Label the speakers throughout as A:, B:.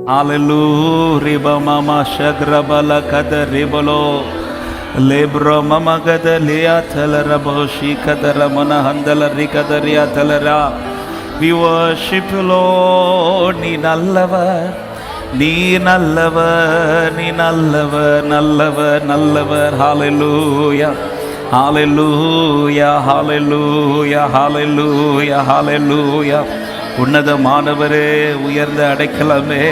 A: Hallelujah. Riba mama shagrabala kada ribalo lebro mama kada liya talara boshi kadara mana handala rikadariya talara. We worship you, Lord. நீ நல்லவர், நீ நல்லவர், நீ நல்லவர், நல்லவர், நல்லவர். Hallelujah. Hallelujah. Hallelujah. Hallelujah. Hallelujah. உன்னதமானவரே, உயர்ந்த அடைக்கலமே,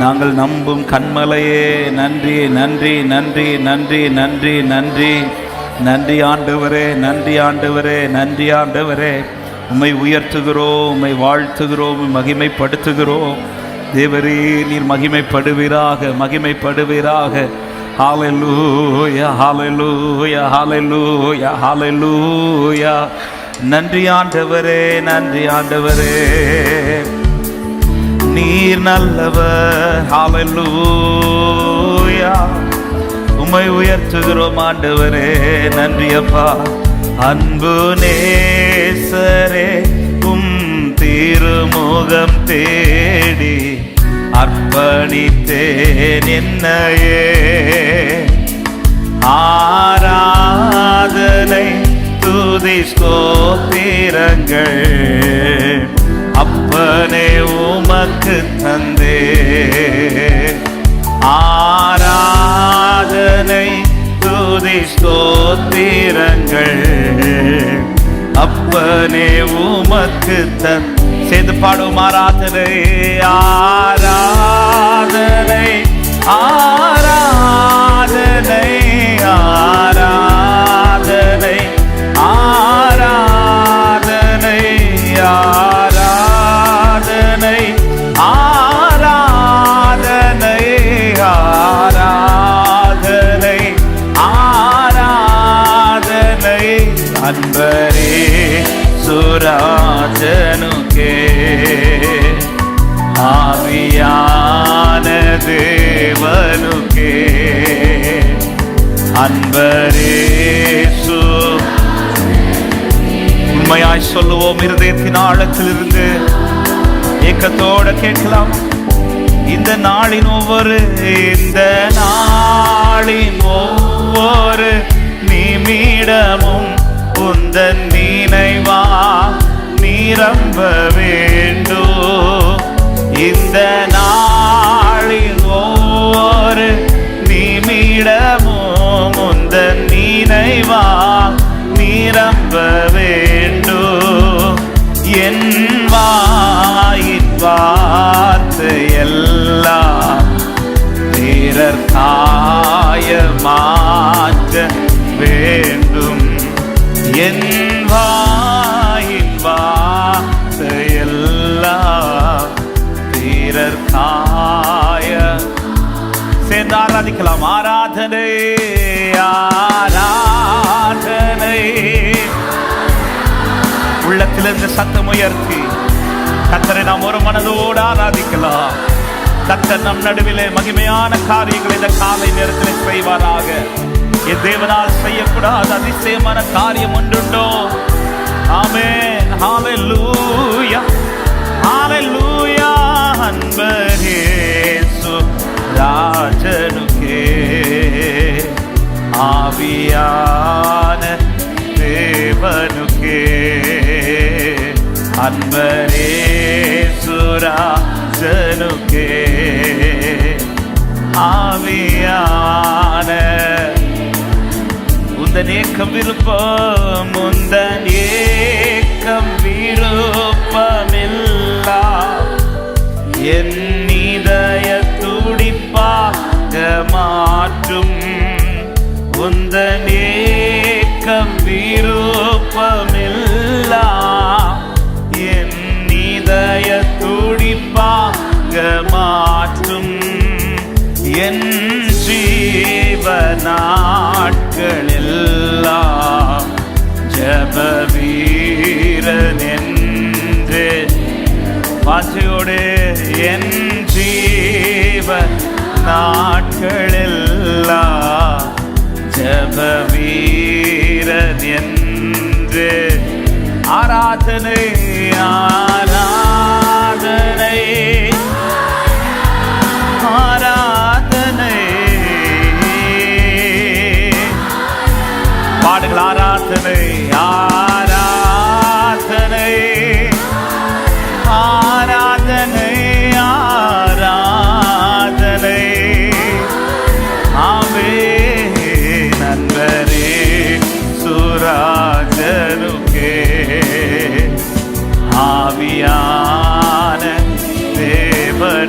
A: நாங்கள் நம்பும் கண்மலையே, நன்றி நன்றி நன்றி நன்றி நன்றி நன்றி நன்றி ஆண்டவரே, நன்றி ஆண்டவரே, நன்றி ஆண்டவரே. உம்மை உயர்த்துகிறோம், உம்மை வாழ்த்துகிறோம், மகிமைப்படுத்துகிறோம். தேவரே, நீர் மகிமைப்படுவீராக, மகிமைப்படுவீராக. ஹalleluya ஹalleluya ஹalleluya ஹalleluya. நன்றி ஆண்டவரே, நன்றி ஆண்டவரே, நீர் நல்லவர். ஹalleluya. உம்மை உயர்த்துகிறோம் ஆண்டவரே, நன்றி அப்பா. அன்பு நேசரே, உம் திருமுகம் தேடி அர்ப்பணித்தேன் என்னையே. ஆராதனை துதி ஸ்தோத்திரங்கள் அப்பனே உமக்கு தந்தே. ஆராதனை துதி ஸ்தோத்திரங்கள் அப்பனே உமக்கு தந்தே. சேர்ந்து பாடும். ஆராதனை ஆராதனை ஆராதனை ஆராதனை ஆராதனை ஆராதனை ஆராதனை ஆராதனை ஆராதனை அன்பரே சுராஜனுக்கே ஆவியான தேவனுக்கே அன்பரே சு. உண்மையாய் சொல்லுவோம், இருதயத்தின் ஆழத்திலிருந்து ஏக்கத்தோட கேட்கலாம். இந்த நாளின் ஒவ்வொரு நிமிடமும் உந்தன் நினைவா நிரம்ப வேண்டும். இந்த நாளில் ஒவ்வொரு நிமிடமும் உந்தன் நினைவா நிரம்ப வேண்டும். என் வாயின் வார்த்தையெல்லாம் பிறர் காயமாற்ற வேண்டும். என் வாயின் வார்த்தையெல்லாம் பிறர் காய. சேர்ந்து ஆராதிக்கலாம். ஆராதனை ஆராதனை. உள்ளத்திலிருந்து சத்தம் உயர்த்தி கர்த்தரை நாம் ஒரு மனதோடு ஆராதிக்கலாம். கர்த்தர் நம் நடுவிலே மகிமையான காரியங்களை இந்த காலை நேரத்தில் செய்வாராக. என் தேவனால் செய்யக்கூடாத அதிசயமான காரியம் ஒன்றுண்டோ? ஆமென். ஹalleluya ஹalleluya. அன்பரே ராஜனுக்கே ஆவியான தேவனுக்கே அன்பரே சுராஜனுக்கே ஆவியான. உந்தன் ஏக்கம் விருப்பம், உந்தன் ஏக்கம் விருப்பமில்லா என் இதய துடிப்பாக மாற்றும். உந்தன் ஏக்கம் விருப்பமில்லா என் இதய துடிப்பாக மாற்றும். என் ஜீவ நாட்களெல்லாம் ஜப வீரன் என்று வாஞ்சையோடு என் ஜீவ நாட்களெல்லாம் ஜப வீரன் என்று. ஆராதனை ஆராதனை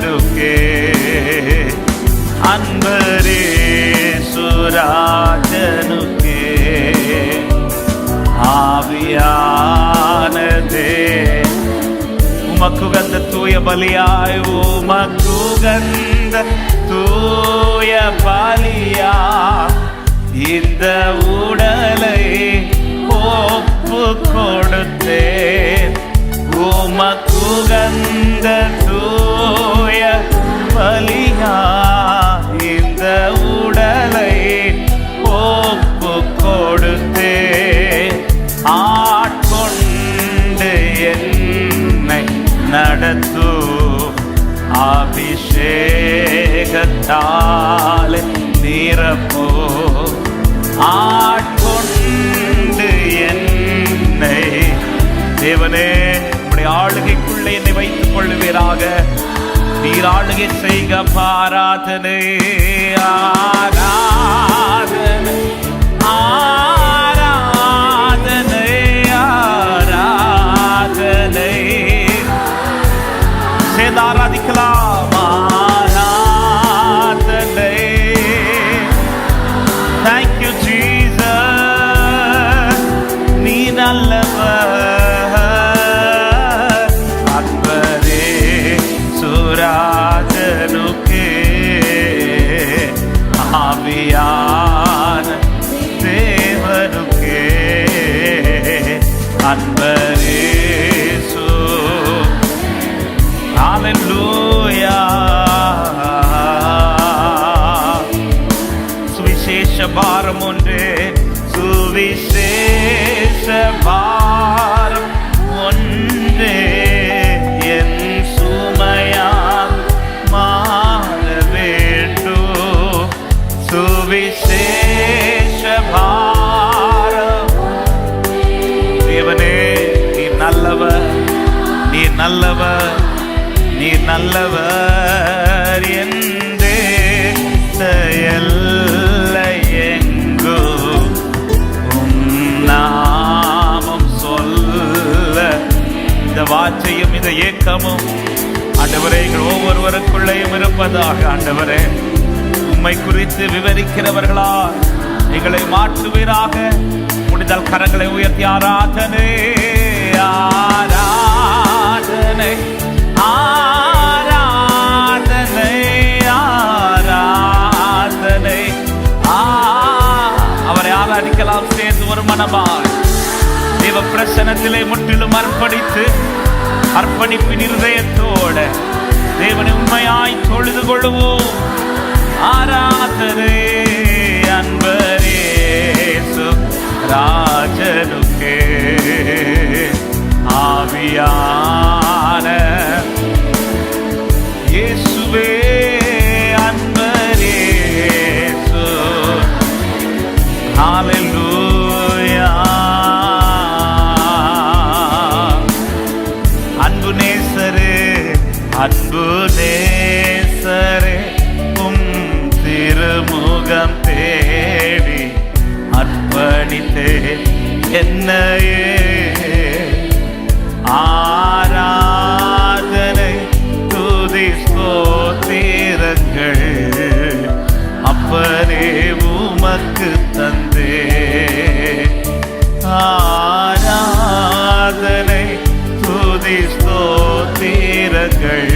A: தேவனுக்கே அன்பரே சுராஜனுக்கே ஆவியானதே உமக்குகந்த தூய பலியாய் உமக்குகந்த தூய பலியா இந்த உடலை ஒப்பு கொடுத்தேன் உமக்குகந்த தூய பலியா இந்த உடலை ஒப்பு கொடுத்தேன் ஆட்கொண்டு என்னை நடத்து அபிஷேகத்தாலே நிரப்போ ஆட்கொண்டு என்னை தேவனே உம்முடைய ஆளுகைக்குள்ளே என்னை வைத்துக் கொள்ளுவீராக நீர் ஆளுகை செய்க ஆராதனை ஆராதனை ஆராதனை ஆராதனை சேர்ந்து ஆராதிக்கலாம் ஆராதனை Thank you Jesus நீ நல்லவர் அன்பரே சுராஜனுக்கே ஆவியான தேவனுக்கே அன்பரே Hallelujah சுவிசேஷ பாரம் ஒன்றே சுவிசேஷ பாரம் ஒன்றே என் சுமையா மாற வேண்டும் சுவிசேஷ பாரம் தேவனே நீர் நல்லவர் நீர் நல்லவர் நீர் நல்லவர் என்றே எல்லை எங்கோ நாமம் சொல்ல இந்த வாஞ்சையும் இந்த ஏக்கமும் ஆண்டவரே எங்கள் ஒவ்வொருவருக்குள்ளேயும் இருப்பதாக ஆண்டவரே உம்மை குறித்து விவரிக்கிறவர்களா எங்களை மாற்றுவீராக முடிந்தால் கரங்களை உயர்த்தி ஆராதனை ஆராதனை ஆராதனை ஆராதனை அவரை ஆராதிக்கலாம் சேர்ந்து ஒரு மனமாய் தேவ பிரசன்னத்திலே முற்றிலும் அர்ப்பணிப்பின் இருதயத்தோட தேவனை உண்மையாய் தொழுது கொள்ளுவோம் ஆராதனை அன்பரே ராஜனுக்கே ஆவியான இயேசுவே அன்பரே ஹalleluya அன்பு நேசரே உம் திருமுகம் தேடி அர்ப்பணித்தேன் என்னையே ஆராதனை துதி ஸ்தோத்திரங்கள் அப்பனே உமக்கு தந்தே ஆராதனை துதி ஸ்தோத்திரங்கள்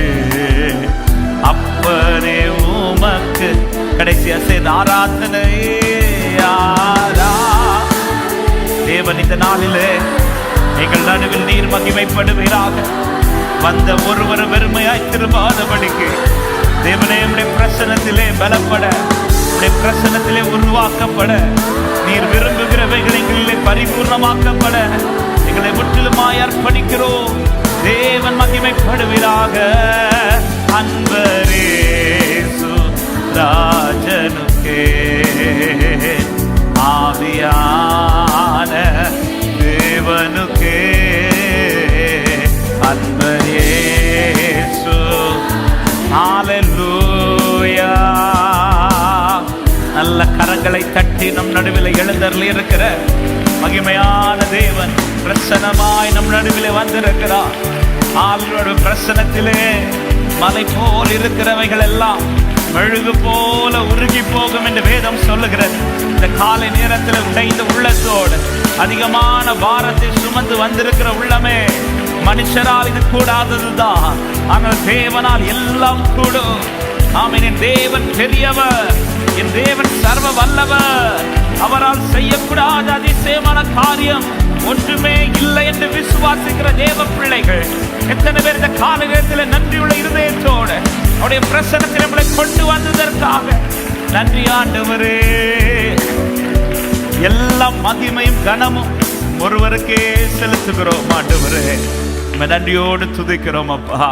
A: அப்பனே உமக்கு கடைசியா சேர்ந்த ஆராதனை தேவன் இந்த நாளிலே எங்கள் நடுவில் நீர் மகிமைப்படுவீராக வந்த ஒருவர் வெறுமையாய் திரும்பாதபடிக்கு தேவனே உம்முடைய பிரசன்னத்திலே பலப்பட உம்முடைய பிரசன்னத்திலே உருவாக்கப்பட நீர் விரும்புகிறவைகள் எங்களிலே பரிபூர்ணமாக்கப்பட எங்களை முற்றிலுமாய் அர்ப்பணிக்கிறோம் தேவன் மகிமைப்படுவீராக அன்பரே ராஜனுக்கே ஆவியான தேவனுக்கே அன்பரே ஹalleluya நல்ல கரங்களை தட்டி நம் நடுவில் எழுந்தருளி இருக்கிற மகிமையான தேவன் பிரசன்னமாய் நம் நடுவில் வந்திருக்கிறார். ஆளுடைய பிரசன்னத்திலே மலை போல் இருக்கிறவைகள் எல்லாம் மெழுகு போல உருகி போகும் என்று வேதம் சொல்லுகிறது. இந்த காலை நேரத்தில் உடைந்த உள்ளத்தோடு அதிகமான பாரத்தை சுமந்து வந்திருக்கிற உள்ளமே, மனுஷரால் இது கூடாததுதான், ஆனால் தேவனால் எல்லாம் கூடும். ஆமென். என் தேவன் பெரியவர், என் தேவன் சர்வ வல்லவர். அவரால் செய்யக்கூடாத அதிசயமான காரியம் ஒன்றுமே இல்லை என்று விசுவாசிக்கிற தேவ பிள்ளைகள் எத்தனை பேர் இந்த காலகட்டத்தில் நன்றியுள்ள இருதயத்தோடு அவருடைய பிரசன்னத்தில் நம்மளை கொண்டு வந்ததற்காக நன்றி ஆண்டவரே. எல்லா மகிமையும் கனமும் ஒருவருக்கே செலுத்துகிறோம் ஆண்டவரே. நன்றியோடு துதிக்கிறோம் அப்பா.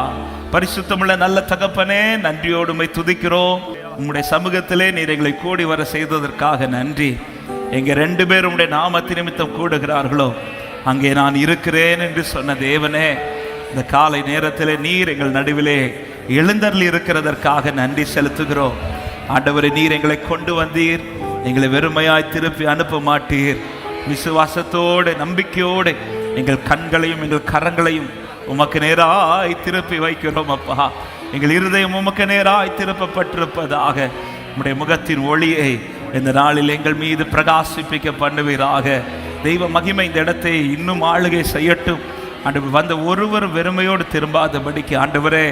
A: பரிசுத்தமுள்ள நல்ல தகப்பனே, நன்றியோடு உம்மை துதிக்கிறோம். உம்முடைய சமூகத்திலே நீர் எங்களை கூடி வர செய்ததற்காக நன்றி. எங்க 2 பேர் உம்முடைய நாமத்து நிமித்தம் கூடுகிறார்களோ அங்கே நான் இருக்கிறேன் என்று சொன்ன தேவனே, இந்த காலை நேரத்திலே நீர் எங்கள் நடுவிலே எழுந்தருளி இருக்கிறதற்காக நன்றி செலுத்துகிறோம் ஆண்டவரே. நீர் எங்களை கொண்டு வந்தீர், எங்களை வெறுமையாய் திருப்பி அனுப்ப மாட்டீர். விசுவாசத்தோடு நம்பிக்கையோடு எங்கள் கண்களையும் எங்கள் கரங்களையும் உமக்கு நேராய் திருப்பி வைக்கிறோம் அப்பா. எங்கள் இருதயம் உமக்கு நேராய் திருப்பப்பட்டிருப்பதாக. உம்முடைய முகத்தின் ஒளியை இந்த நாளில் எங்கள் மீது பிரகாசிப்பிக்க பண்ணுவீராக. தெய்வ மகிமை இந்த இடத்தை இன்னும் ஆளுகை செய்யட்டும் ஆண்டவர். வந்த ஒருவர் வெறுமையோடு திரும்பாதபடிக்கு ஆண்டவரே,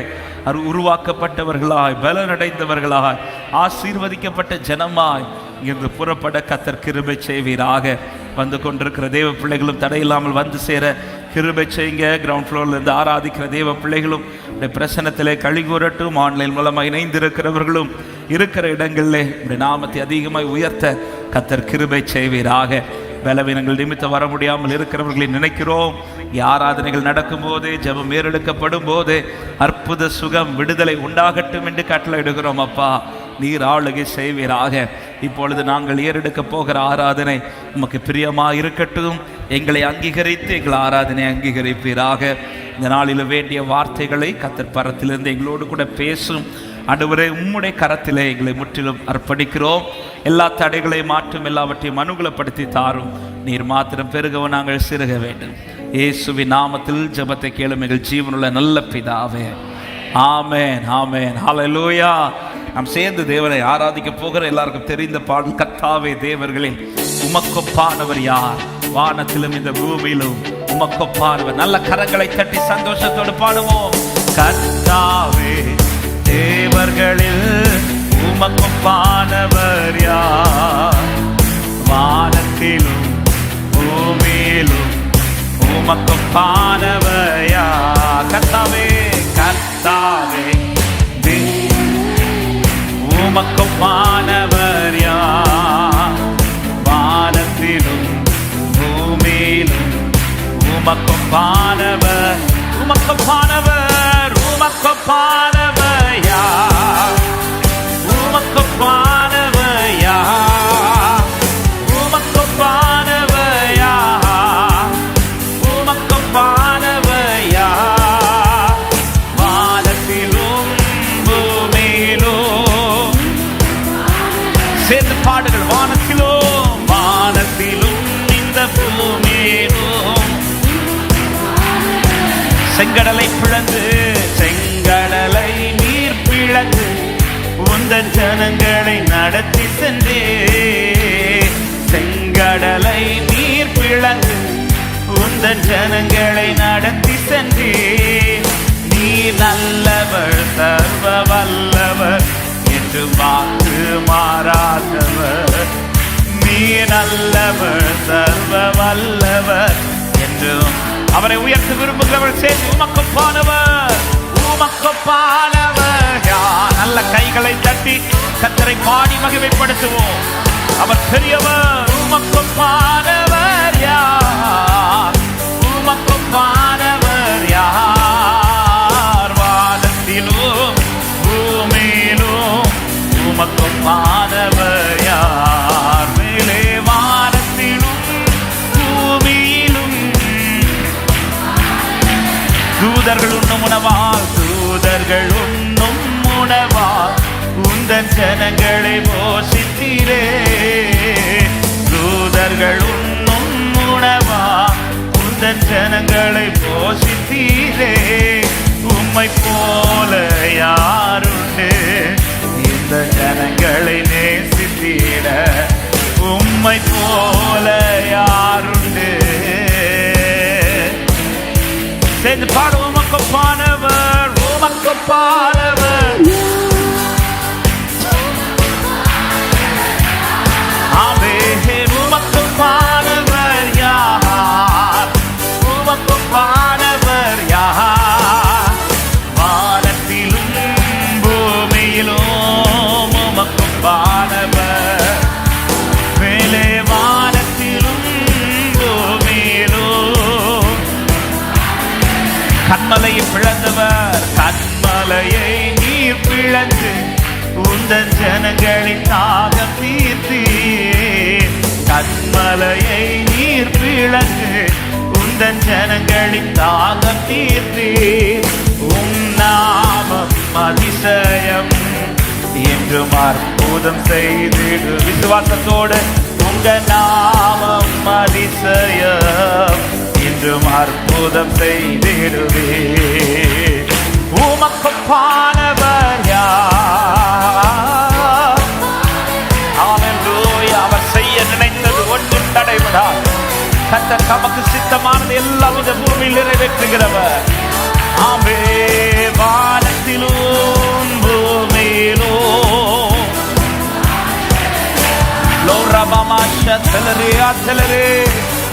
A: உருவாக்கப்பட்டவர்களாய் பலனடைந்தவர்களாய் ஆசீர்வதிக்கப்பட்ட ஜனமாய் இங்கிருந்து புறப்பட கர்த்தர் கிருபை செய்வீராக. வந்து கொண்டிருக்கிற தேவ பிள்ளைகளும் தடையில்லாமல் வந்து சேர கிருபை செய்யுங்க. கிரவுண்ட் ஃப்ளோர்ல இருந்து ஆராதிக்கிற தேவ பிள்ளைகளும் பிரசன்னத்திலே கழிகூறட்டும். ஆன்லைன் மூலமாக இணைந்திருக்கிறவர்களும் இருக்கிற இடங்களிலே உடைய நாமத்தை அதிகமாய் உயர்த்த கர்த்தர் கிருபை செய்வீராக. பலவீனங்கள் நிமித்தம் வர முடியாமல் இருக்கிறவர்களை நினைக்கிறோம். ஆராதனைகள் நடக்கும் போதே, ஜெபம் ஏறெடுக்கப்படும் போதே அற்புத சுகம் விடுதலை உண்டாகட்டும் என்று கட்டளையிடுகிறோம் அப்பா. நீர் ஆளுகை செய்வீராக. இப்பொழுது நாங்கள் ஏறெடுக்க போகிற ஆராதனை உமக்கு பிரியமாக இருக்கட்டும். எங்களை அங்கீகரித்து எங்கள் ஆராதனை அங்கீகரிப்பீராக. இந்த நாளில் வேண்டிய வார்த்தைகளை கர்த்தர் பரத்திலிருந்து எங்களோடு கூட பேசும் ஆண்டவரே. உம்முடைய கரத்திலே எங்களை முற்றிலும் அர்ப்பணிக்கிறோம். எல்லா தடைகளையும் மாற்றும், எல்லாவற்றையும் அனுகூலப்படுத்தி தாரும். நீர் மாத்திரம் பெருகவும் நாங்கள் சிறுக வேண்டும். இயேசுவின் நாமத்தில் ஜெபத்தை கேளும் எங்கள் ஜீவனுள்ள நல்ல பிதாவே. ஆமென், ஆமென், ஹல்லேலூயா. நாம் சேர்ந்து தேவனை ஆராதிக்க போகிற எல்லாருக்கும் தெரிந்த பாடல், கர்த்தாவே தேவர்களில் உமக்கொப்பானவர் யார், வானத்திலும் இந்த பூமியிலும் உமக்கொப்பானவர். நல்ல கரங்களை தட்டி சந்தோஷத்தோடு பாடுவோம். கர்த்தாவே தேவர்களில் உமக்கொப்பானவர் யார், வானத்திலும் பூமியிலும் உமக்கொப்பானவர் யார். கர்த்தாவே, கர்த்தாவே உமக்கொப்பானவர் யார், வானத்திலும் பூமியிலும் உமக்கொப்பானவர், உமக்கொப்பானவர், உமக்கொப்பானவர் யார், உமக்கொப்பானவர் யார், உமக்கொப்பானவர் யார், உமக்கொப்பானவர் யார், வானத்திலும் பூமியிலும். சேர்ந்து பாடுகள். வானத்திலும், வானத்திலும் இந்த பூமியிலும். செங்கடலை பிளந்து, செங்கடலை நீர் பிளந்து உந்தன் ஜனங்களை நடத்தி சென்றே. செங்கடலை நீர் பிளந்து உந்தன் ஜனங்களை நடத்தி சென்றே. நீ நல்லவர், சர்வ வல்லவர், என்று வாக்கு மாறாதவர். நீ நல்லவர், சர்வ வல்லவர் என்றும். அவரை உயர்த்த விரும்புகிறவர் சேர்ந்து உமக்கொப்பானவர், உமக்கொப்பானவர் யார். நல்ல கைகளை தட்டி கர்த்தரை பாடி மகிமைப்படுத்துவோம். அவர் பெரியவர். உமக்கொப்பானவர் யார், உமக்கொப்பானவர் யார், வானத்திலும் பூமியிலும் உமக்கொப்பானவர் யார். மேலே வானத்திலும் பூமியிலும் தூதர்கள் உண்ணும் உணவால், தூதர்கள் உண்ணும் உணவால் உந்தன் ஜனங்களை போஷித்தீரே. தூதர்கள் உண்ணும் உணவால் உந்தன் ஜனங்களை போஷித்தீரே. உம்மை போல யாருண்டு இந்த ஜனங்களை நேசித்திட, உம்மை போல யாருண்டு. சேர்ந்து பாடு. உமக்கொப்பானவர், உமக்கொப்பானவர், ஆமே. உமக்கொப்பானவர் யார், உமக்கொப்பானவர் யார், வானத்திலும் பூமியிலும் உமக்கொப்பானவர், மேலே வானத்திலும் பூமியிலும். கண்மலையை பிளந்தவர், கண்மலையை நீர் பிளந்து உந்தன் ஜனங்களின் தாகம் தீர்த்தீர். கண்மலையை நீர் பிளந்து உந்தன் ஜனங்களின் தாகம் தீர்த்தீர். உம் நாமம் அதிசயம் என்றும் அற்புதம் செய்திடு. விசுவாசத்தோடு உங்க நாமம் அதிசயம் என்றும் அற்புதம் செய்திடுவே. உமக்கொப்பானவர் யார், ஹல்லேலூயா. அவர் செய்ய நினைத்தது ஒன்றும் தடைபடாது. கர்த்தர் தமக்கு சித்தமானது எல்லாம் இந்த பூமியில் நிறைவேற்றுகிறவர், ஆமே. வானத்திலும் பூமியிலும்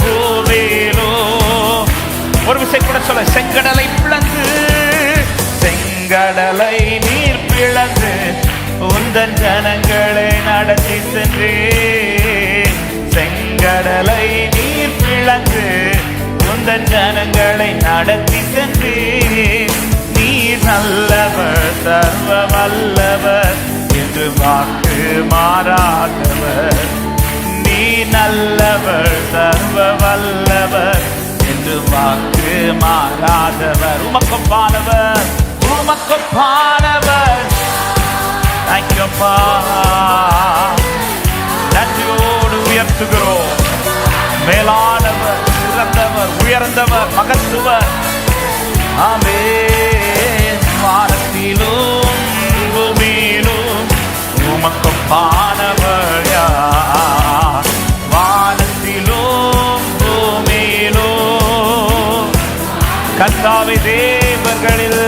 A: பூமியிலும். ஒரு விஷயம் கூட சொல்ல, செங்கடலை பிளந்து, செங்கடலை நீர் பிளந்து உந்தன் ஜனங்களை நடத்தி சென்றே. செங்கடலை நீர் பிளந்து உந்தன் ஜனங்களை நடத்தி சென்றே. நீ நல்லவர், சர்வ வல்லவர் என்று வாக்கு மாறாதவர். நீ நல்லவர், சர்வ வல்லவர் என்று வாக்கு மாறாதவர். உமக்கொப்பானவர், உமக்கொப்பானவர். தேங்க்யூப்பா. நன்றியோடு உயர்த்துகிறோம். மேலானவர், சிறந்தவர், உயர்ந்தவர், மகத்துவர், ஆமே. வானத்திலும் பூமியிலும் உமக்கொப்பானவர் யார், வானத்திலும் பூமியிலும். கர்த்தாவே தேவர்களில்,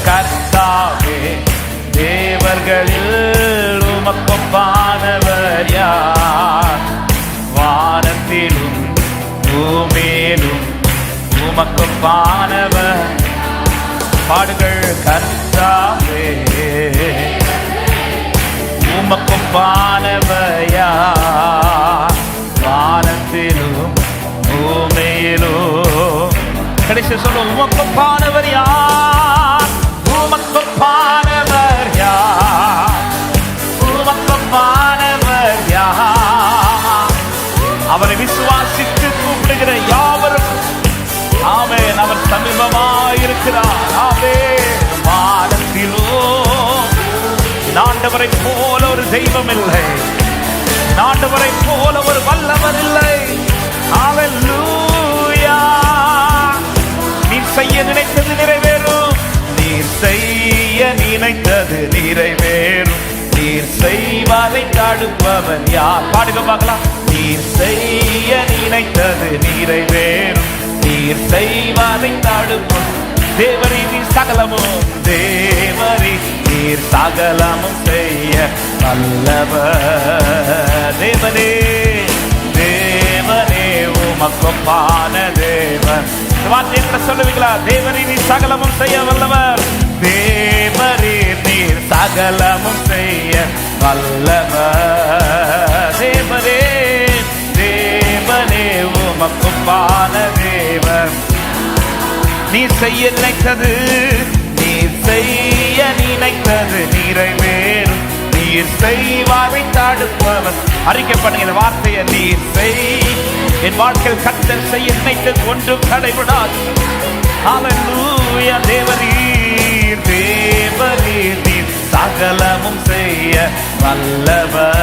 A: கர்த்தாவே தேவர்களில் உமக்கொப்பானவர் யார், வானத்திலும் பூமியிலும் உமக்கொப்பானவர். பாடுகள். கர்த்தாவே உமக்கொப்பானவர் யார், வானத்திலும் பூமியிலும். கடைசி சொல்ல, உமக்கொப்பானவர் யார், உமக்கொப்பானவர் யார், உமக்கொப்பானவர் யார். அவரை விசுவாசித்து கூப்பிடுகிற யாவரும், ஆமென், அவர் சமீபமாயிருக்கிறார், ஆமென். வானத்திலும் ஆண்டவரை போல ஒரு தெய்வம் இல்லை, ஆண்டவரை போல ஒரு வல்லவர் இல்லை. ஹல்லேலூயா. நீர் செய்ய நினைத்தது நிறைவேறும், நீர் செய்ய நினைத்தது நிறைவேறும். நீர் செய்வதை தடுப்பவன் யார்? பாடுங்க பார்க்கலாம். நீர் செய்ய நினைத்தது நிறைவேறும், நீர் செய்வதை தடுப்பவன் தேவரே. நீர் சகலமும், தேவரே நீர் சகலமும் செய்ய வல்லவர். தேவனே, தேவனே உமக்கொப்பான தேவன். வார்த்தையை சொல்லுவீங்களா? தேவரே நீர் சகலமும் செய்ய வல்லவர். தேவரே நீர் சகலமும் செய்ய வல்லவர். தேவரே, தேவனே உமக்கொப்பான தேவன். நீ செய்ய நினைத்தது, நீ செய்ய நினைத்தது நிறைவேறும். நீர் செய்வாரை தடுப்பவர். அறிக்கை பண்ணுங்க இந்த வார்த்தையை. நீர் செய், என் வாழ்க்கையில் கர்த்தர் செய்ய நினைத்தது ஒன்றும் தடைபடாது. ஹல்லேலூயா. தேவரீர், தேவரீர் நீர் சகலமும் செய்ய வல்லவர்.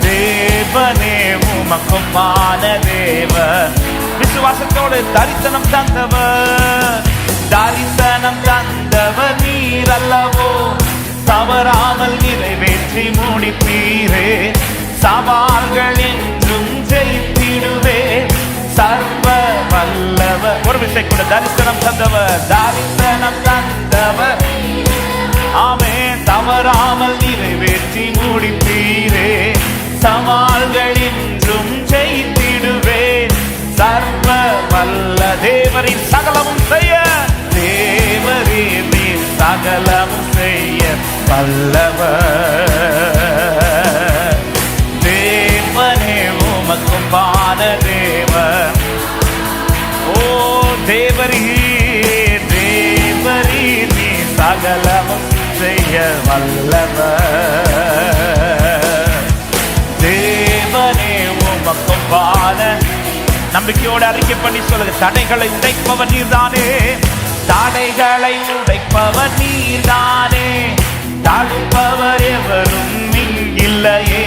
A: தேவனே உமக்கொப்பான தேவன். விசுவாசத்தோடு தரிசனம் தந்தவர். தரிசனம் தந்தவர் நீர் அல்லவோ, தவறாமல் நிறைவேற்றி முடிப்பீரே. சவால்கள் என்றும் ஜெயித்திடுவே, சர்வ வல்லவர். ஒரு விஷயம் கூட, தரிசனம் தந்தவர், தரிசனம் தந்தவர். ஆமென். தவறாமல் நிறைவேற்றி முடிப்பீரே, சவால்கள் என்றும் ஜெயித்திடுவே, சர்வ வல்ல தேவரின் சகலமும் செய்ய, தேவரின் சகலமும் செய்ய வல்லவர். தேவனே உமக்கும் பான தேவன். ஓ தேவரீ, தேவரீ நீ சகலமும் செய்ய வல்லவர். தேவனே உமக்கும் பான. நம்பிக்கையோடு அறிக்கை பண்ணி சொல்லுங்க. தடைகளை உடைப்பவர் நீர்தானே, தடைகளை உடைப்பவர் நீர்தானே, தடுப்பவர் எவரும் இல்லையே.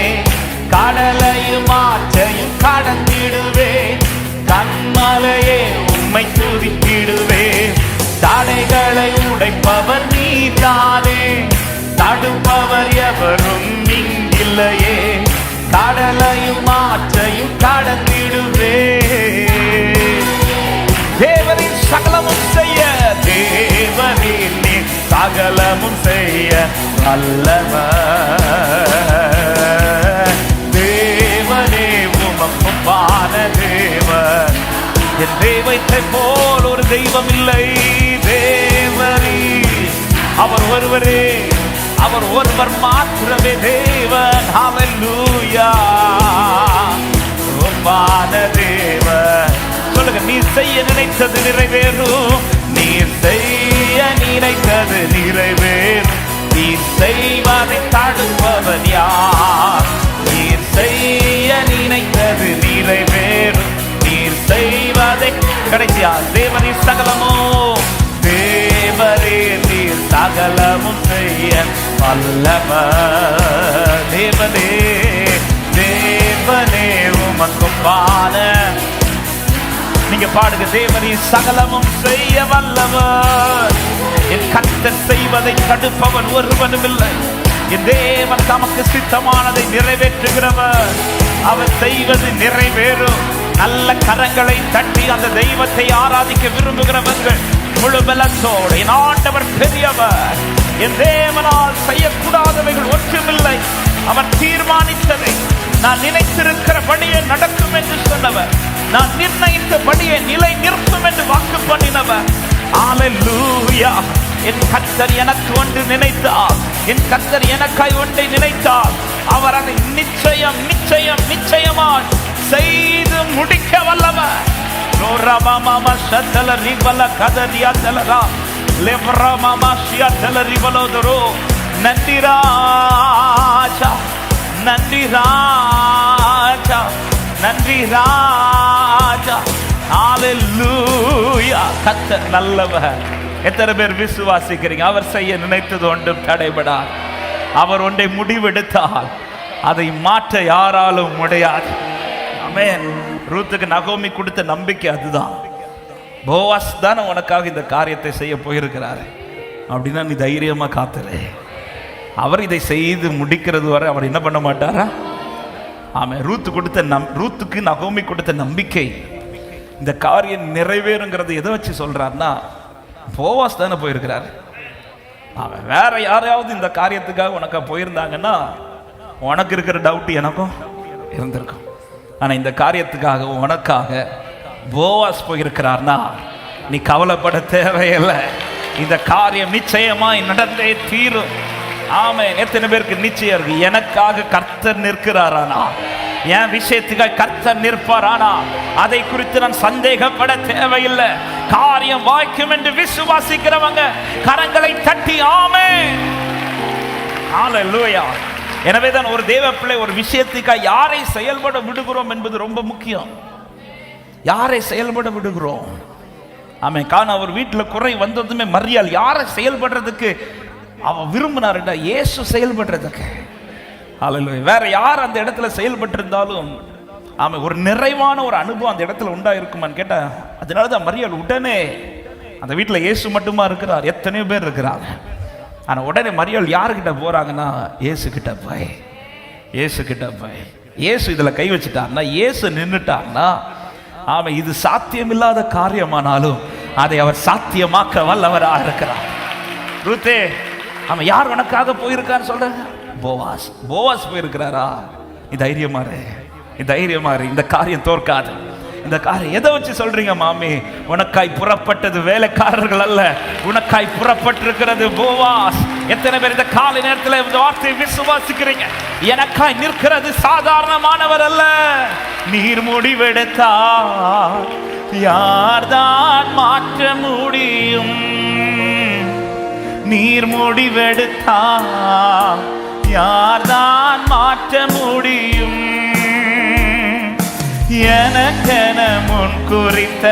A: கடலையும் ஆற்றையும் கடந்திடுவே, கண்மலையே உம்மை துதித்திடுவே. தடைகளை உடைப்பவர் நீர்தானே, தடுப்பவர் எவரும் இல்லையே. கடலையும் ஆற்றையும் கடந்திடுவே, தேவரின் சகலமும் செய்ய, தேவரின் சகலமும் செய்ய வல்லவர். தேவனே உமக்கும் பான தேவன். என் தெய்வத்தை போல் ஒரு தெய்வம் இல்லை. தேவரே, அவர் ஒருவரே, அவர் ஒருவர் மாத்திரமே தேவன். ஹல்லேலூயா. பான தேவன். சொல்லுங்க. நீ செய்ய நினைத்தது நிறைவேறும், நீ செய்ய நினைத்தது நிறைவேறும். நீ செய்வதை தடுப்பவன் யார்? நீ செய்ய நினைத்தது நிறைவேறும், நீ செய்வதை. கடைசியா, தேவனின் சகலமோ, தேவரே நீர் சகலமும் செய்ய வல்லவர். தேவனே, தேவனே உமக்கும் பான. நீங்க பாடுங்க. தேவனின் சகலமும் செய்ய வல்லவர். என் கர்த்தர் செய்வதை தடுப்பவன் ஒருவனும் இல்லை. என் தேவன் தமக்கு சித்தமானதை நிறைவேற்றுகிறவர். அவர் செய்வது நிறைவேறும். நல்ல கரங்களை தட்டி அந்த தெய்வத்தை ஆராதிக்க விரும்புகிறவர்கள் முழு பலத்தோடு, என் ஆண்டவர் பெரியவர், என் தேவனால் செய்யக்கூடாதவைகள் ஒன்றுமில்லை. அவர் தீர்மானித்ததை நான் நினைத்திருக்கிறபடியே நடக்கும் என்று சொன்னவர், நான் நிர்ணயித்தபடியே நிலை நிற்கும் என்று வாக்கு பண்ணினவர். ஹல்லேலூயா. என் கர்த்தர் எனக்கு ஒன்று நினைத்தார், என் கர்த்தர் எனக்காய் ஒன்றை நினைத்தார், அவர் அதை நிச்சயம் நிச்சயம் நிச்சயமாய் செய்து முடிக்க வல்லவர். நன்றி ராஜா, நன்றி ராஜா, நன்றி ராஜா. ஹல்லேலூயா. கர்த்தர் நல்லவர். எத்தனை பேர் விசுவாசிக்கிறீங்க? அவர் செய்ய நினைத்தது ஒன்றும் தடைபடாது. அவர் ஒன்றை முடிவெடுத்தால் அதை மாற்ற யாராலும் முடியாது. ஆமென். ரூத்துக்கு நகோமி கொடுத்த நம்பிக்கை அதுதான். போவாஸ் தானே உனக்காக இந்த காரியத்தை செய்ய போயிருக்கிறாரு அப்படின்னா நீ தைரியமா காத்துரு. அவர் இதை செய்து முடிக்கிறது வரை அவர் என்ன பண்ண மாட்டாரா? ஆமென். ரூத்துக்கு நகோமி கொடுத்த நம்பிக்கை இந்த காரியம் நிறைவேறுங்கிறது எதை வச்சு சொல்றாருன்னா, போவாஸ் தானே போயிருக்கிறார். அவன் வேற யாரையாவது இந்த காரியத்துக்காக உனக்கா போயிருந்தாங்கன்னா உனக்கு இருக்கிற டவுட் எனக்கும் இருந்திருக்கும். ஆனா இந்த காரியத்துக்காக உனக்காக போவாஸ் போயிருக்கிறார்னா நீ கவலைப்பட தேவையில்லை. இந்த காரியம் நிச்சயமாய் நடந்தே தீரும். ஆமென். எத்தனை பேருக்கு நிச்சயம் இருக்கு? எனக்காக கர்த்தர் நிற்கிறாரானா, என் விஷயத்துக்காக கர்த்தர் நிற்பாரானா அதை குறித்து நான் சந்தேகப்பட தேவையில்லை. காரியம் வாய்க்கும் என்று விசுவாசிக்கிறவங்க கரங்களை தட்டி ஆமென். ஹல்லேலூயா. எனவேதான் ஒரு தேவ பிள்ளை ஒரு விஷயத்துக்காக யாரை செயல்பட விடுகிறோம் என்பது ரொம்ப முக்கியம். யாரை செயல்பட விடுகிறோம்? ஆமென். காண அவர் வீட்டில் குறை வந்ததுமே மரியாள் யாரை செயல்படுறதுக்கு அவ விரும்பினாருடா? இயேசு செயல்படுறதுக்கு. ஹல்லேலூயா. வேற யார் அந்த இடத்துல செயல்பட்டு இருந்தாலும் ஆமென் ஒரு நிறைவான ஒரு அனுபவம் அந்த இடத்துல உண்டா இருக்குமான்னு கேட்டா, அதனாலதான் மரியாள் உடனே அந்த வீட்டில் இயேசு மட்டுமா இருக்கிறார், எத்தனையோ பேர் இருக்கிறாங்க. ஆனால் உடனே மரியாள் யாருக்கிட்ட போகிறாங்கன்னா இயேசு கிட்ட போய், இயேசு கிட்ட போய், இயேசு இதில் கை வச்சுட்டார்னா, இயேசு நின்றுட்டார்னா, ஆமாம் இது சாத்தியமில்லாத காரியமானாலும் அதை அவர் சாத்தியமாக்க வல்லவராக இருக்கிறார். ரூத்தே, அவன் யார் உனக்காக போயிருக்கான்னு சொல்ற? போவாஸ். போவாஸ் போயிருக்கிறாரா? நீ தைரியமா இரு, நீ தைரியமா இரு, இந்த காரியம் தோற்காது. இந்த காரியம் எதை வச்சு சொல்றீங்க மாமி? உனக்காய் புறப்பட்டது வேலைக்காரர்கள் அல்ல, உனக்காய் புறப்பட்டிருக்கிறது போவாஸ். எத்தனை பேர் இந்த காலை நேரத்தில் இந்த வார்த்தையை விசுவாசிக்கிறீங்க? எனக்காய் நிற்கிறது சாதாரணமானவர் அல்ல. நீர் முடிவெடுத்தா யார்தான் மாற்ற முடியும்? நீர் முடிவெடுத்தா யார்தான் மாற்ற முடியும்? எனக்கென முன் குறித்த,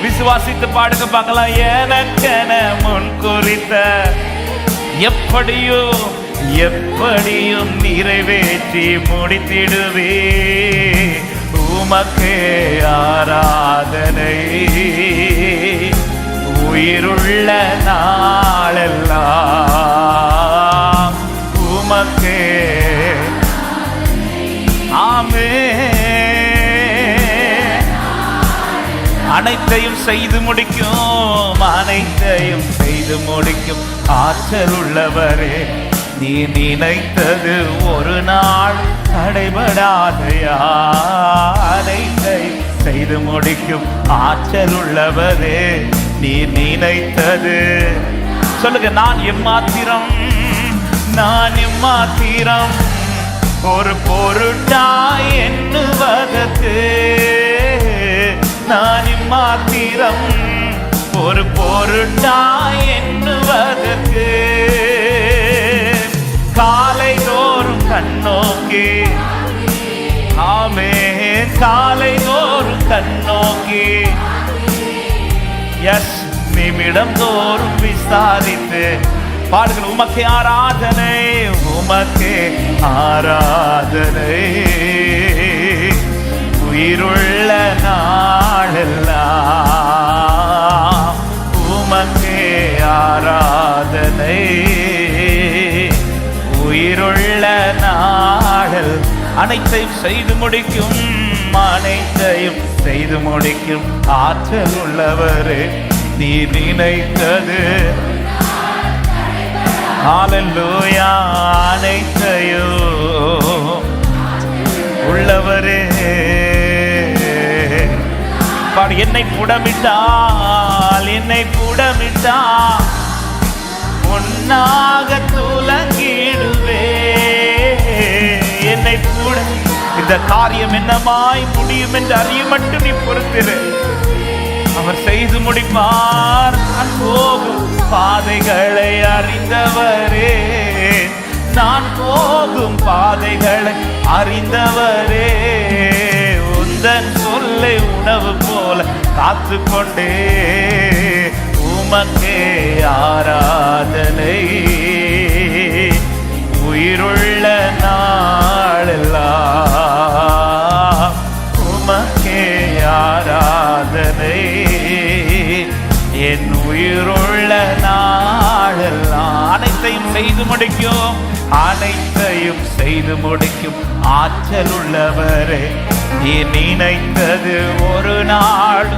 A: விசுவாசித்து பாடுங்க பார்க்கலாம். எனக்கென முன் குறித்த எப்படியும் எப்படியும் நிறைவேற்றி முடித்திடுவே. உமக்கே ஆராதனை உயிருள்ள நாளெல்லாம் உமக்கே. ஆமென். அனைத்தையும் செய்து முடிக்கும், அனைத்தையும் செய்து முடிக்கும் ஆற்றல் உள்ளவரே, நீ நினைத்தது ஒரு நாள் தடைபடாதையா. அனைத்தையும் செய்து முடிக்கும் ஆற்றல் உள்ளவரே, நீ நினைத்தது. சொல்லுங்க, நான் எம்மாத்திரம், நான் எம்மாத்திரம் ஒரு பொருட்டாய் எண்ணுவதற்கு. நான் எம்மாத்திரம் ஒரு பொருட்டாய் எண்ணுவதற்கு. காலை தோறும் கண்ணோக்கி, ஆமென், காலை தோறும் கண்ணோக்கி, எஸ், நிமிடம் தோறும் விசாரித்து பாடுங்கள். உமக்கே ஆராதனை, உமக்கே ஆராதனை உயிருள்ள நாளெல்லாம் உமக்கே ஆராதனை உயிருள்ள நாளல். அனைத்தையும் செய்து முடிக்கும், அனைத்தையும் செய்து முடிக்கும் ஆற்றல் உள்ளவரே, நீ நினைத்தது. ஹல்லேலூயா. அனைத்தையும் உள்ளவரே, பாடு. என்னை புடமிட்டால், என்னை புடமிட்டால் உன்னாக துலங்கிடுவே. என்னை கூட இந்த காரியம் என்னமாய் முடியும் என்று அறிய மட்டும் நீ பொறுத்திரு. அவர் செய்து முடிப்பார். நான் போகும் பாதைகளை அறிந்தவரே, நான் போகும் பாதைகளை அறிந்தவரே, உந்தன் சொல்லை உணவு போல காத்து கொண்டே. உமக்கே ஆராதனை உயிருள்ள நாளெல்லாம் உமக்கே ஆராதனை என் உயிருள்ள நாளெல்லாம். அனைத்தையும் செய்து முடிக்கும், அனைத்தையும் செய்து முடிக்கும் ஆற்றல் உள்ளவரே, நீ நினைத்தது ஒரு நாள்.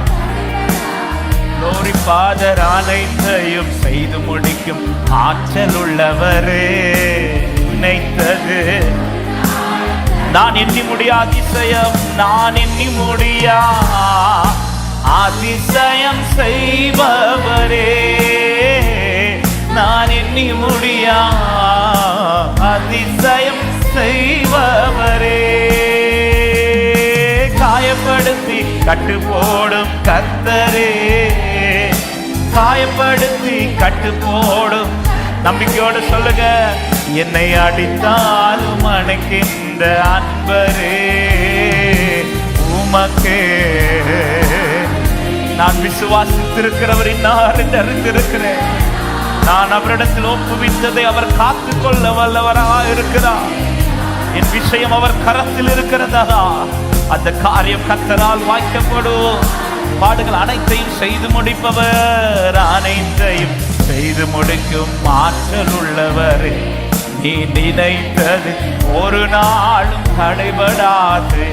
A: லோரி பாதர். அனைத்தையும் செய்து முடிக்கும் ஆற்றல் உள்ளவரே, நினைத்தது. நான் எண்ணி முடியா அதிசயம், நான் எண்ணி முடியா அதிசயம் செய்பவரே, நான் எண்ணி முடியா அதிசயம் செய்பவரே. காயப்படுத்தி கட்டு போடும் கர்த்தரே, காயப்படுத்தி கட்டு போடும். நம்பிக்கையோடு சொல்லுங்க, என்னை அடித்தாலும் அணைக்கின்ற அன்பரே, உமக்கே நான் விசுவாசித்திருக்கிறவர் இன்னார் என்று அறிந்திருக்கிறேன். நான் அவரிடத்தில் ஒப்புவித்ததை அவர் காத்துக்கொள்ள வல்லவராக இருக்கிறார். என் விஷயம் அவர் கரத்தில் இருக்கிறதா, அந்த காரியம் கர்த்தரால் வாய்க்கப்படும். பாடுகள். அனைத்தையும் செய்து முடிப்பவர், அனைத்தையும் செய்து முடிக்கும் ஆற்றல் உள்ளவர். நீ நினைத்தது ஒரு நாளும் தடைபடாது.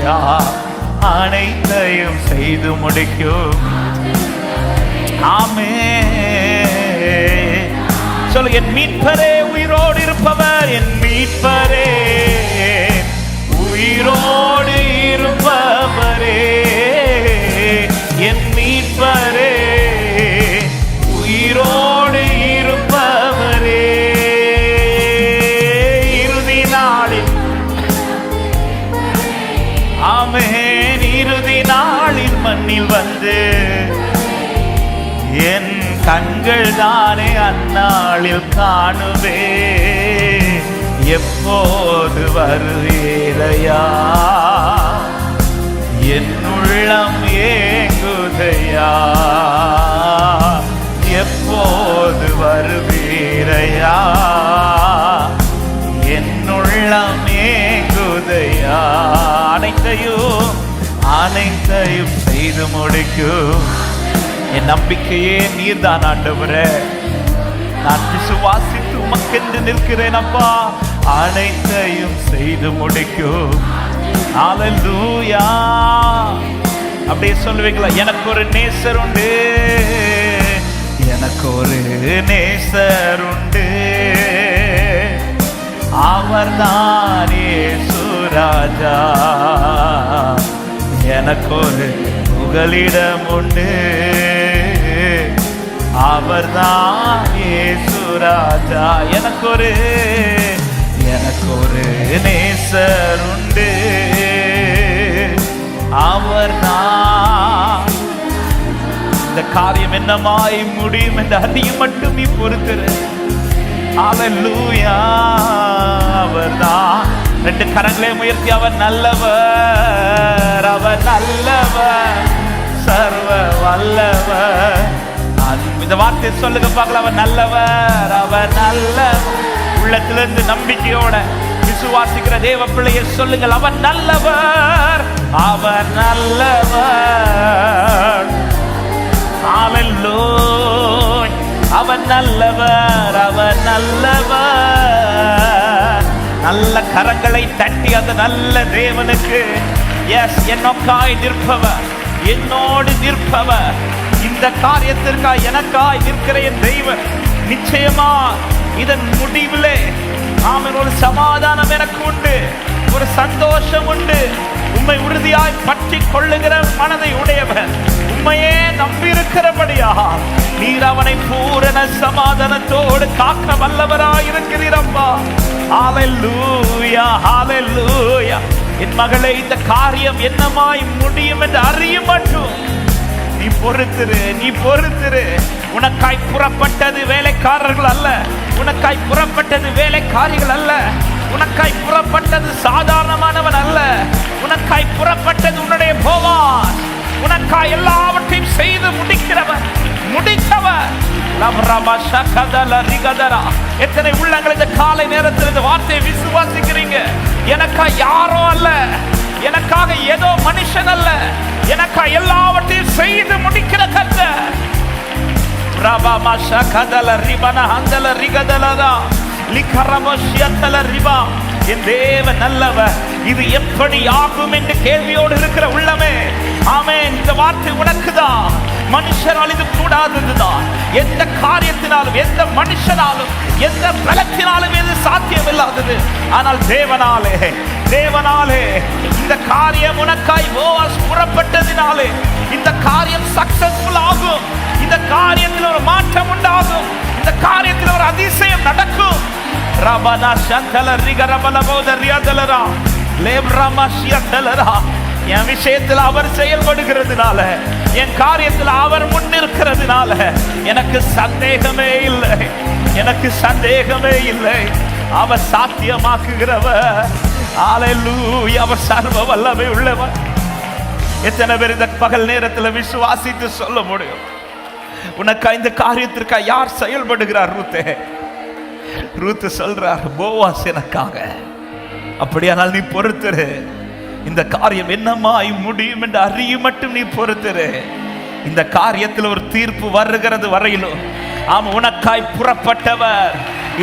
A: அனைத்தையும் செய்து முடிக்கும். ஆமென். சொல்லு, என் மீட்பரே உயிரோடு இருப்பவர், என் மீட்பரே உயிரோடு இருப்பவரே, என் மீட்பரே உயிரோடு இருப்பவரே. இறுதி நாளில், ஆமென், இறுதி நாளில் மண்ணில் வந்து என் கண்கள் தானே அந்நாளில் காணுவே. எப்போது வருவேதையா, என் உள்ளம் ஏங்குதையா. எப்போது வருவீரையா, என் உள்ளம் ஏங்குதையா. அனைத்தையும் செய்து முடிக்கும். என் நம்பிக்கையே நீர்தான் ஆண்டவரே. நான் விசுவாசித்து உமக்கென்று நிற்கிறேன் அப்பா. அனைத்தையும் செய்து முடிக்கும். ஹல்லேலூயா. அப்படியே சொல்லுவீங்களா? எனக்கு ஒரு நேசர் உண்டு, எனக்கு ஒரு நேசர் உண்டு, அவர்தான் இயேசு ராஜா. எனக்கு ஒரு புகலிடம் உண்டு, அவர்தான் இயேசு ராஜா. எனக்கு ஒரு நேசர் உண்டு, அவர்தான். இந்த காரியம் என்னமாய் முடியும் என்று அறியும் மட்டும் நீ பொறுத்திரு. ஹல்லேலூயா. அவர்தான். ரெண்டு கரங்களே உயர்த்தி, அவர் நல்லவர், அவர் நல்லவர், சர்வ வல்லவர். இந்த வார்த்தை சொல்லுங்க பார்க்கலாம். அவர் நல்லவர், அவர் நல்லவர். உள்ளத்திலிருந்து நம்பிக்கையோட விசுவாசிக்கிற தேவ பிள்ளையை சொல்லுங்கள். அவர் நல்லவர், அவர் நல்லவர். ஹல்லேலூயா. அவர் நல்லவர், அவர் நல்லவர். நல்ல கரங்களை தட்டி அந்த நல்ல தேவனுக்கு எஸ், என்னோக்காய் நிற்பவர், என்னோடு நிற்பவர், இந்த காரியத்திற்காய் எனக்காய் நிற்கிற என் தெய்வம் நிச்சயமா இதன் முடிவிலே ஆமென் ஒரு சமாதானம் எனக்கு உண்டு, ஒரு சந்தோஷம் உண்டு. உம்மை உறுதியாய் பற்றி கொள்ளுகிற மனதை உடையவர், உம்மையே நம்பியிருக்கிறபடியா நீர் அவனை பூரண சமாதானத்தோடு காக்க வல்லவராயிருக்கிறீரப்பா. ஹல்லேலூயா, ஹல்லேலூயா. என் மகளே, இந்த காரியம் என்னமாய் முடியும் என்று அறியும் மட்டும் நீ பொறுத்திரு, நீ பொறுத்திரு. உனக்காய் புறப்பட்டது வேலைக்காரர்கள் அல்ல, உனக்காய் புறப்பட்டது வேலைக்காரிகள் அல்ல, உனக்காய் புறப்பட்டது சாதாரணமானவன் அல்ல, உனக்காய் புறப்பட்டது உன்னுடைய போவார். உனக்காய் எல்லாவற்றையும் செய்து முடிக்கிறவர், முடித்தவர். எத்தனை உள்ளங்கள் இந்த காலை நேரத்தில் இந்த வார்த்தையை விசுவாசிக்கிறீங்க? எனக்காக யாரோ அல்ல, எனக்காக ஏதோ மனுஷன் அல்ல, எனக்காக எல்லாவற்றையும் செய்து முடிக்கிற கர்த்தர். என் தேவன் நல்லவர். இது எப்படி ஆகும் என்று கேள்வியோடு இருக்கிற உள்ளமே, ஆமென், இந்த வார்த்தை உனக்குதான். மனுஷரால் இது கூடாததுதான். எந்த காரியத்தினாலும், எந்த மனுஷனாலும், எந்த பலத்தினாலும் இது சாத்தியமில்லாதது. ஆனால் தேவனாலே, தேவனாலே இந்த காரியம் உனக்காய் போவாஸ் புறப்பட்டதினாலே இந்த காரியம் சக்சஸ்ஃபுல் ஆகும். இந்த காரியத்தில் ஒரு மாற்றம் உண்டாகும். இந்த காரியத்தில் ஒரு அதிசயம் நடக்கும். ரபனா சந்தல ரிகரபல போதரியாதலரா லேப்ரமாஷியதலரா. என் விஷயத்தில் அவர் செயல்படுகிறதுனால, என் காரியத்தில் அவர் முன்னிருக்கிறதுனால எனக்கு சந்தேகமே இல்லை, எனக்கு சந்தேகமே இல்லை. அவர் சாத்தியமாக்குகிறவர். ஹல்லேலூயா. அவர் சர்வ வல்லமை உள்ளவர். எத்தனை பேர் இந்த பகல் நேரத்தில் விசுவாசித்து சொல்ல முடியும்? உனக்கு இந்த காரியத்திற்காக யார் செயல்படுகிறார்? ரூத் சொல்றார், போவாஸ் எனக்காக. அப்படியானால் நீ பொறுத்திரு. இந்த காரியம் என்னமாய் முடியும் என்று அறிய மட்டும் நீ பொறுத்திரு. இந்த காரியத்தில் ஒரு தீர்ப்பு வருகிறது வரையிலும் உனக்காய் புறப்பட்டவர்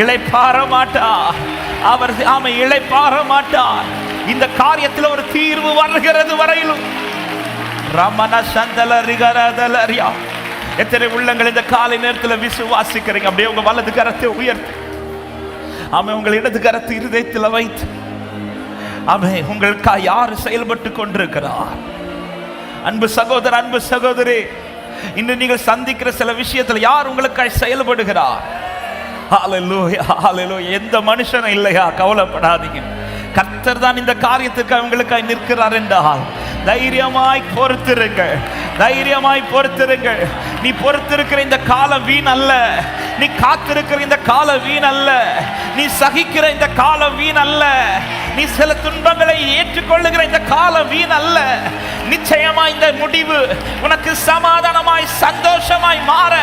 A: இளைப்பாற மாட்டார். அவர் இளைப்பாற மாட்டார். இந்த காரியத்தில் ஒரு தீர்வு வருகிறது வரையிலும் ரமண சந்தல ரிகரதலரியா. எத்தனை உள்ளங்கள் இந்த காலை நேரத்தில் விசுவாசிக்கிறீங்க? அப்படியே உங்க வலது கரத்தை உயர்த்தி உங்கள் இடது கரத்தை இருதயத்தில் வைத்து உங்களுக்காக யார் செயல்பட்டு கொண்டிருக்கிறார்? அன்பு சகோதர, அன்பு சகோதரி, இன்று நீங்கள் சந்திக்கிற சில விஷயத்தில் யார் உங்களுக்காக செயல்படுகிறார்? ஹல்லேலூயா, ஹல்லேலூயா. எந்த மனுஷனும் இல்லையா? கவலைப்படாதீங்க. கர்த்தர் தான் இந்த காரியத்துக்கு உங்களுக்காக நிற்கிறார் என்றால் தைரியமாய் பொறுத்திருங்கள், தைரியமாய் பொறுத்திருங்கள். நீ பொறுத்திருக்கிற இந்த காலம் வீண் அல்ல. நீ காத்திருக்கிற இந்த காலம் வீண் அல்ல. நீ சகிக்கிற இந்த காலம் வீண் அல்ல. நீ சில துன்பங்களை ஏற்றுக்கொள்ளுகிற இந்த காலம் வீண் அல்ல. நிச்சயமாய் இந்த முடிவு உனக்கு சமாதானமாய் சந்தோஷமாய் மாற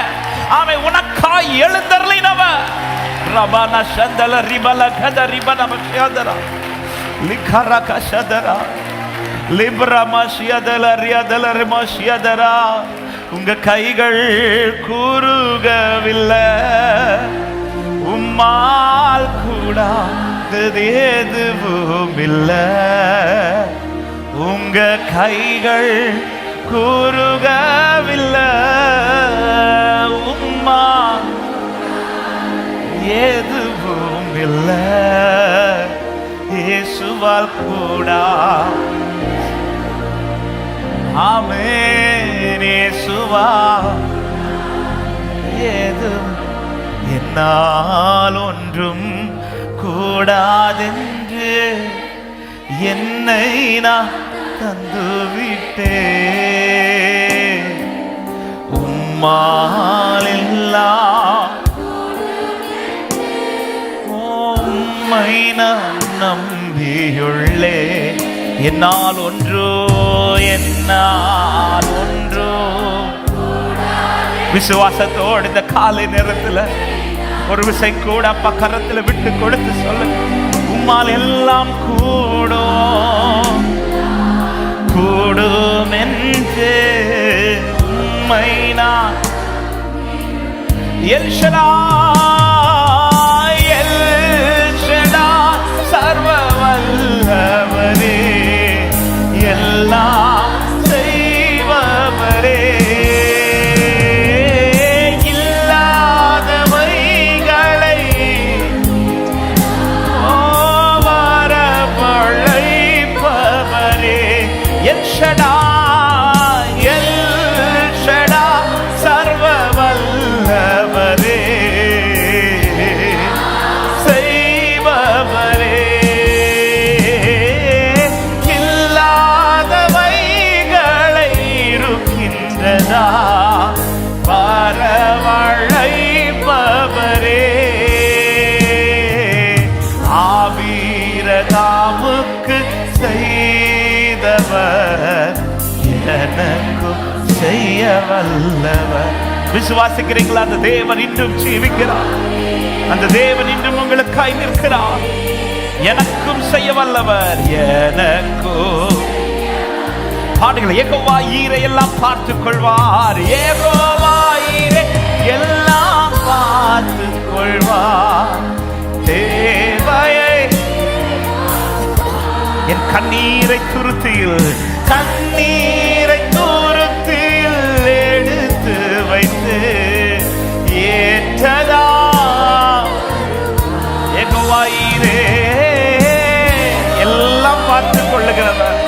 A: உனக்காய் எழுந்தருளினவர். ரபன சந்தல ரிபல கத ரிபன மஷதரா லிகரா கஷதரா லிப்ரா மஷியதல ரியதல ரிமஷியதரா. உங்க கைகள் கூறுகவில்லை, உம்மால் கூடாதது எதுவும் இல்லை. உங்க கைகள் கூறுகவில்லை, உம்மா எதுவும் இல்லை. இயேசுவால் கூடா ஆமென். இயேசுவா ஏதும் என்னால் ஒன்றும் கூடாதென்று என்னை நான் தந்துவிட்டே. உம்மால் எல்லாம் உம்மை நான் நம்பியுள்ளே. என்னால் ஒன்றோ, என்னால் ஒன்றோ. விசுவாசத்தோடு இந்த காலை நேரத்தில் ஒரு விஷயம் கூட அப்பா கரத்தில் விட்டு கொடுத்து சொல்லு. உம்மால் எல்லாம் கூடும், கூடும் என்று உம்மை நான் எல் ஷடாய், எல் ஷடாய் சர்வ வல்லவரே, எல்லாம் செய்பவரே. இல்லாதவைகளை வரவழைப்பவரே. எல் ஷடாய், எல் ஷடாய் சர்வ வல்லவரே, செய்பவரே. வரவழைப்பவரே. ஆபீரகாமுக்கு செய்தவர் எனக்கும் செய்ய வல்லவர். விசுவாசிக்கிறீங்களா? அந்த தேவன் இன்றும் ஜீவிக்கிறார். அந்த தேவன் இன்றும் உங்களுக்காய் நிற்கிறார். எனக்கும் செய்ய வல்லவர், எனக்கும். பாடுகளை யெகோவா ஈரே எல்லாம் பார்த்துக் கொள்வார். யெகோவா ஈரே எல்லாம் பார்த்துக் கொள்வார். தேவையை என் கண்ணீரை துருத்தியில், கண்ணீரை துருத்தியில் எடுத்து வைத்து ஏற்றதா. யெகோவா ஈரே எல்லாம் பார்த்துக் கொள்ளுகிறவர்.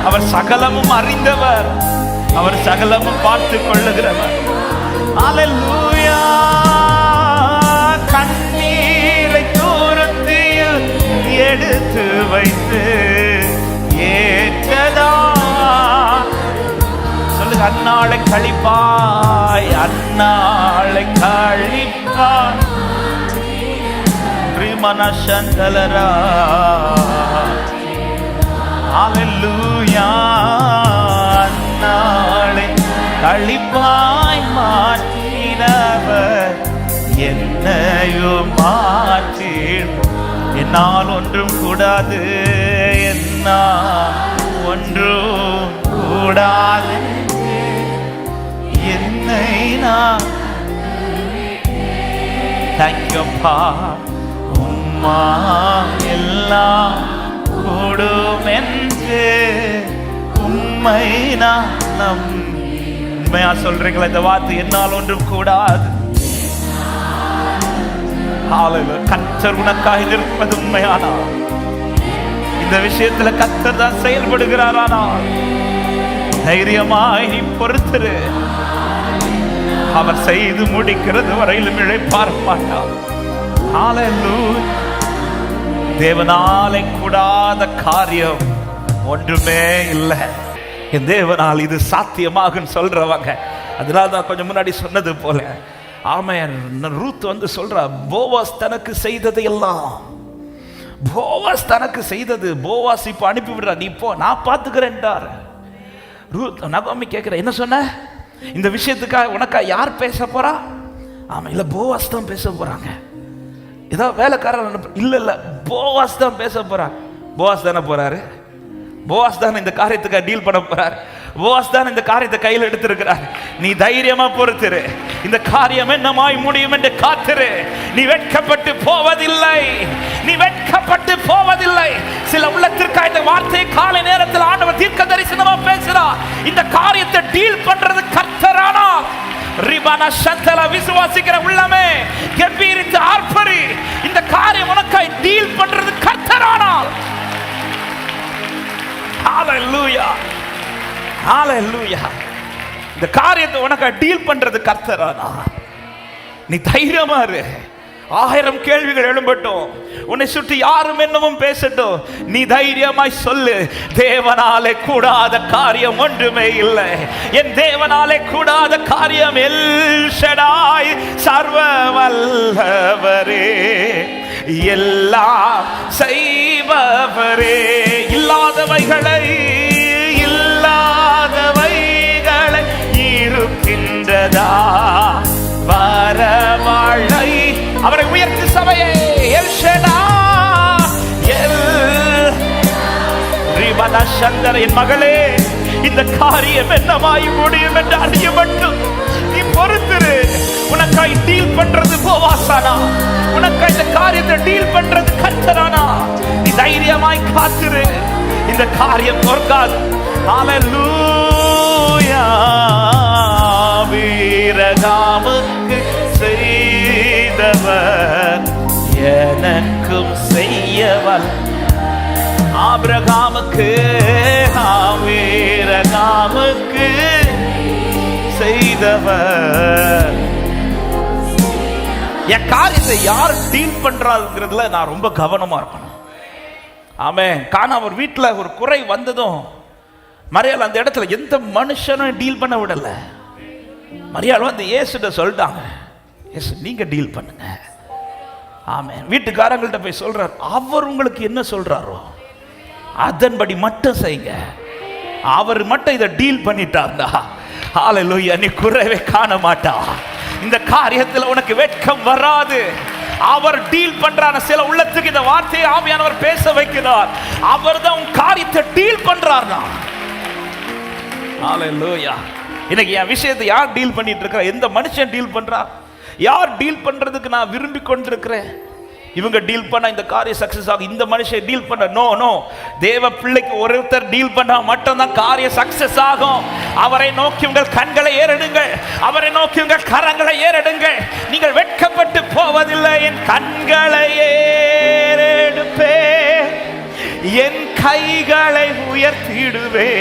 A: அவர் சகலமும் அறிந்தவர், அவர் சகலமும் பார்த்துக் கொள்ளுகிறவர். அல்லேலூயா. கண்ணீரை தூரத்தில் எடுத்து வைத்து ஏற்றதா. சொல்லுங்க, அந்நாளை கழிப்பாய், அந்நாளை கழிப்பாய். மனசந்தலரா. அல்லேலூயா. நாளை கழிப்பாய் மாற்றினவர் என்னையும் மாற்றீர். என்னால் ஒன்றும் கூடாது, என்னால் ஒன்றும் கூடாது. உன்னை நான் தேங்க்யூப்பா. உம்மா எல்லாம் கூடும் என்று உம்மை நான் உண்மையா சொல்றீங்களா? இந்த வார்த்தை என்னால் ஒன்றும் கூடாது. கர்த்தர் உனக்காக நிற்பது உண்மையானா இந்த விஷயத்துல கர்த்தர் தான் செயல்படுகிறாரானா தைரியமாய் நீ பொறுத்திரு. அவர் செய்து முடிக்கிறது வரையிலும் இழைப்பார் மாட்டார். ஹல்லேலூயா. தேவனாலே கூடாத காரியம் ஒன்றுமே இல்லை. என் தேவனால் இது சாத்தியமாகும் சொல்றவங்க. அதனால தான் கொஞ்சம் முன்னாடி சொன்னது போல ஆமென். ரூத் வந்து சொல்றா, போவாஸ் தனக்கு செய்தது எல்லாம், போவாஸ் தனக்கு செய்தது போவாஸ் இப்ப அனுப்பி விடுறா, நீ போ நான் பார்த்துக்கிறேன்டார். ரூத் நகோமி கேட்கிற, என்ன சொன்ன? இந்த விஷயத்துக்காக உனக்கா யார் பேச போறா? ஆமா, இல்ல போவாஸ் தான் பேச போறாங்க. ஏதோ வேலைக்காரன் இல்ல போவாஸ் தான் பேச போறாங்க. போவாஸ் தானே போறாரு, போவாஸ் தான் இந்த காரியத்துக்காக டீல் பண்ண போறாரு, போவாஸ் தான் இந்த காரியத்தை கையில் எடுத்திருக்கிறார். நீ தைரியமா பொறுத்திரு, இந்த காரியம் என்னமாய் முடியும் என்று காத்திரு. நீ வெட்கப்பட்டு போவதில்லை, நீ வெட்கப்பட்டு போவதில்லை. சில உள்ளத்திற்காக இந்த வார்த்தையை காலை நேரத்தில் ஆண்டவர் தீர்க்க தரிசனமா பேசுறார். இந்த காரியத்தை டீல் பண்றது கர்த்தரானா ரிபானா சந்தல விசுவாசிக்கிற உள்ளமே கம்பீரித்து ஆர்ப்பரி. இந்த காரியம் உனக்காய் டீல் பண்றது கர்த்தரானால். ஹல்லேலூயா, ஹல்லேலூயா. இந்த காரியத்தை உனக்கு டீல் பண்றது கர்த்தரானா நீ தைரியமா இரு. 1000 கேள்விகள் எழும்பட்டும், உன்னை சுற்றி யாரும் என்னவும் பேசட்டும், நீ தைரியமாய் சொல்லு, தேவனாலே கூடாத காரியம் ஒன்றுமே இல்லை. என் தேவனாலே கூடாத காரியம் எல் ஷடாய் சர்வ வல்லவரே, எல்லாம் செய்பவரே. இல்லாதவைகளை இருக்கின்றதா வரவாழை. அவரை உயர்த்தி சபையை எல் ஷடாய் என் மகளே, இந்த காரியம் என்னமாய் முடியும் என்று அறிய மட்டும் நீ பொறுத்திரு. உனக்காய் டீல் பண்றது போவாசானா, உனக்காய் இந்த காரியத்தை டீல் பண்றது கர்த்தரானா. நீ தைரியமாய் காத்திரு, இந்த காரியம் பொறுக்காது. ஹல்லேலூயா. வீரகாமுக்கு செய்தவர் எனக்கும் செய்யவல். ஆபிரகாமுக்கு வீரகாமுக்கு செய்தவர். என் காரியத்தை யார் டீல் பண்றாங்கிறதுல நான் ரொம்ப கவனமா இருக்கணும். ஆமென். காரணம் அவர் வீட்டில் ஒரு குறை வந்ததும் மரியாள் அந்த இடத்துல எந்த மனுஷனும் டீல் பண்ண விடல. மரியாள் வந்து இயேசுட்ட சொல்லிட்டாங்க, இயேசு நீங்க டீல் பண்ணுங்க. ஆமென். வீட்டுக்காரங்கள்ட்ட போய் சொல்றார், அவர் உங்களுக்கு என்ன சொல்றாரோ அதன்படி மட்டும் செய்யுங்க. அவர் மட்டும் இதை டீல் பண்ணிட்டார்டா, ஹல்லேலூயா, நீ குறைவே காண மாட்டா. இந்த காரியத்தில் உனக்கு வெட்கம் வராது. அவர் டீல் பண்றான சில உள்ளத்துக்கு இந்த வார்த்தையை ஆவியானவர் பேச வைக்கிறார். அவர் தான் உன் காரியத்தை டீல் பண்றார்னா. ஹல்லேலூயா. இன்னைக்கு என் விஷயத்தை யார் டீல் பண்ணிட்டு இருக்கா? எந்த மனுஷன் டீல் பண்றா? யார் டீல் பண்றதுக்கு நான் விரும்பி கொண்டிருக்கிறேன்? இவங்க டீல் பண்ணா இந்த காரியம் சக்சஸ் ஆகும், இந்த மனுஷன் டீல் பண்ண நோ நோ. தேவ பிள்ளைக்கு ஒருத்தர் டீல் பண்ணா மட்டும்தான் காரியம் சக்சஸ் ஆகும். அவரை நோக்கி உங்கள் கண்களை ஏறெடுங்கள், அவரை நோக்கி உங்கள் கரங்களை ஏறெடுங்கள். நீங்கள் வெட்கப்பட்டு போவதில்லை. என் கண்களை ஏறெடுப்பே, என் கைகளை உயர்த்திடுவே,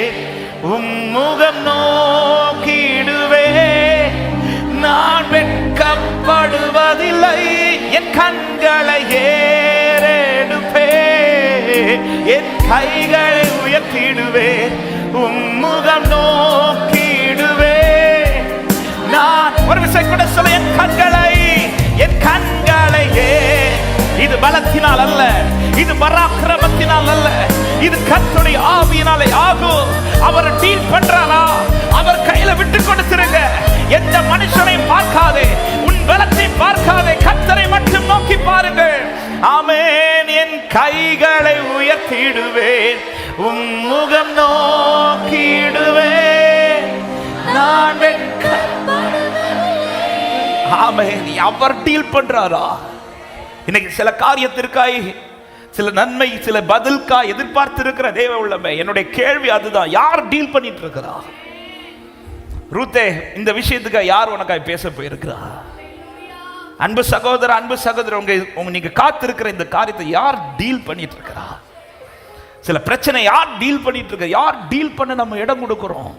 A: உம்முகம் நோக்கிடுவே, நான் வெட்கப்படுவதில்லை. என் கண்களை ஏறெடுப்பே, என் கைகளை உயர்த்திடுவே, உம்முகம் நோக்கிடுவே. நான் ஒரு விஷயம் கூட சொல்ல, என் கண்களையே. இது பலத்தினால் அல்ல, இது பராக்கிரமத்தினால் அல்ல, இது கர்த்தருடைய ஆவியினாலே ஆகும். அவர் டீல் பண்றாரா, அவர் கையில விட்டு கொடுத்துருங்க. எந்த மனுஷனையும் பார்க்காதே, உன் பலத்தை பார்க்காதே, கர்த்தரை மட்டும் நோக்கி பாருங்கள். ஆமென். என் கைகளை உயர்த்திடுவேன், உம் முகம் நோக்கிடுவேன், நான் வெட்கப்படுவதில்லை. ஆமென். அவர் டீல் பண்றாரா? இன்னைக்கு சில காரியத்திற்காய், சில நன்மை, சில பதிலுக்கா எதிர்பார்த்து இருக்கிற தேவ உள்ளமே, என்னுடைய கேள்வி அதுதான், யார் டீல் பண்ணிட்டு இருக்கிறா? ரூத்தே, இந்த விஷயத்துக்கு யார் உனக்காய் பேச போயிருக்கிறா? அன்பு சகோதர, அன்பு சகோதரர், உங்க நீங்க காத்திருக்கிற இந்த காரியத்தை யார் டீல் பண்ணிட்டு இருக்கிறா? சில பிரச்சனை யார் டீல் பண்ணிட்டு இருக்க? யார் டீல் பண்ண நம்ம இடம் கொடுக்கிறோம்?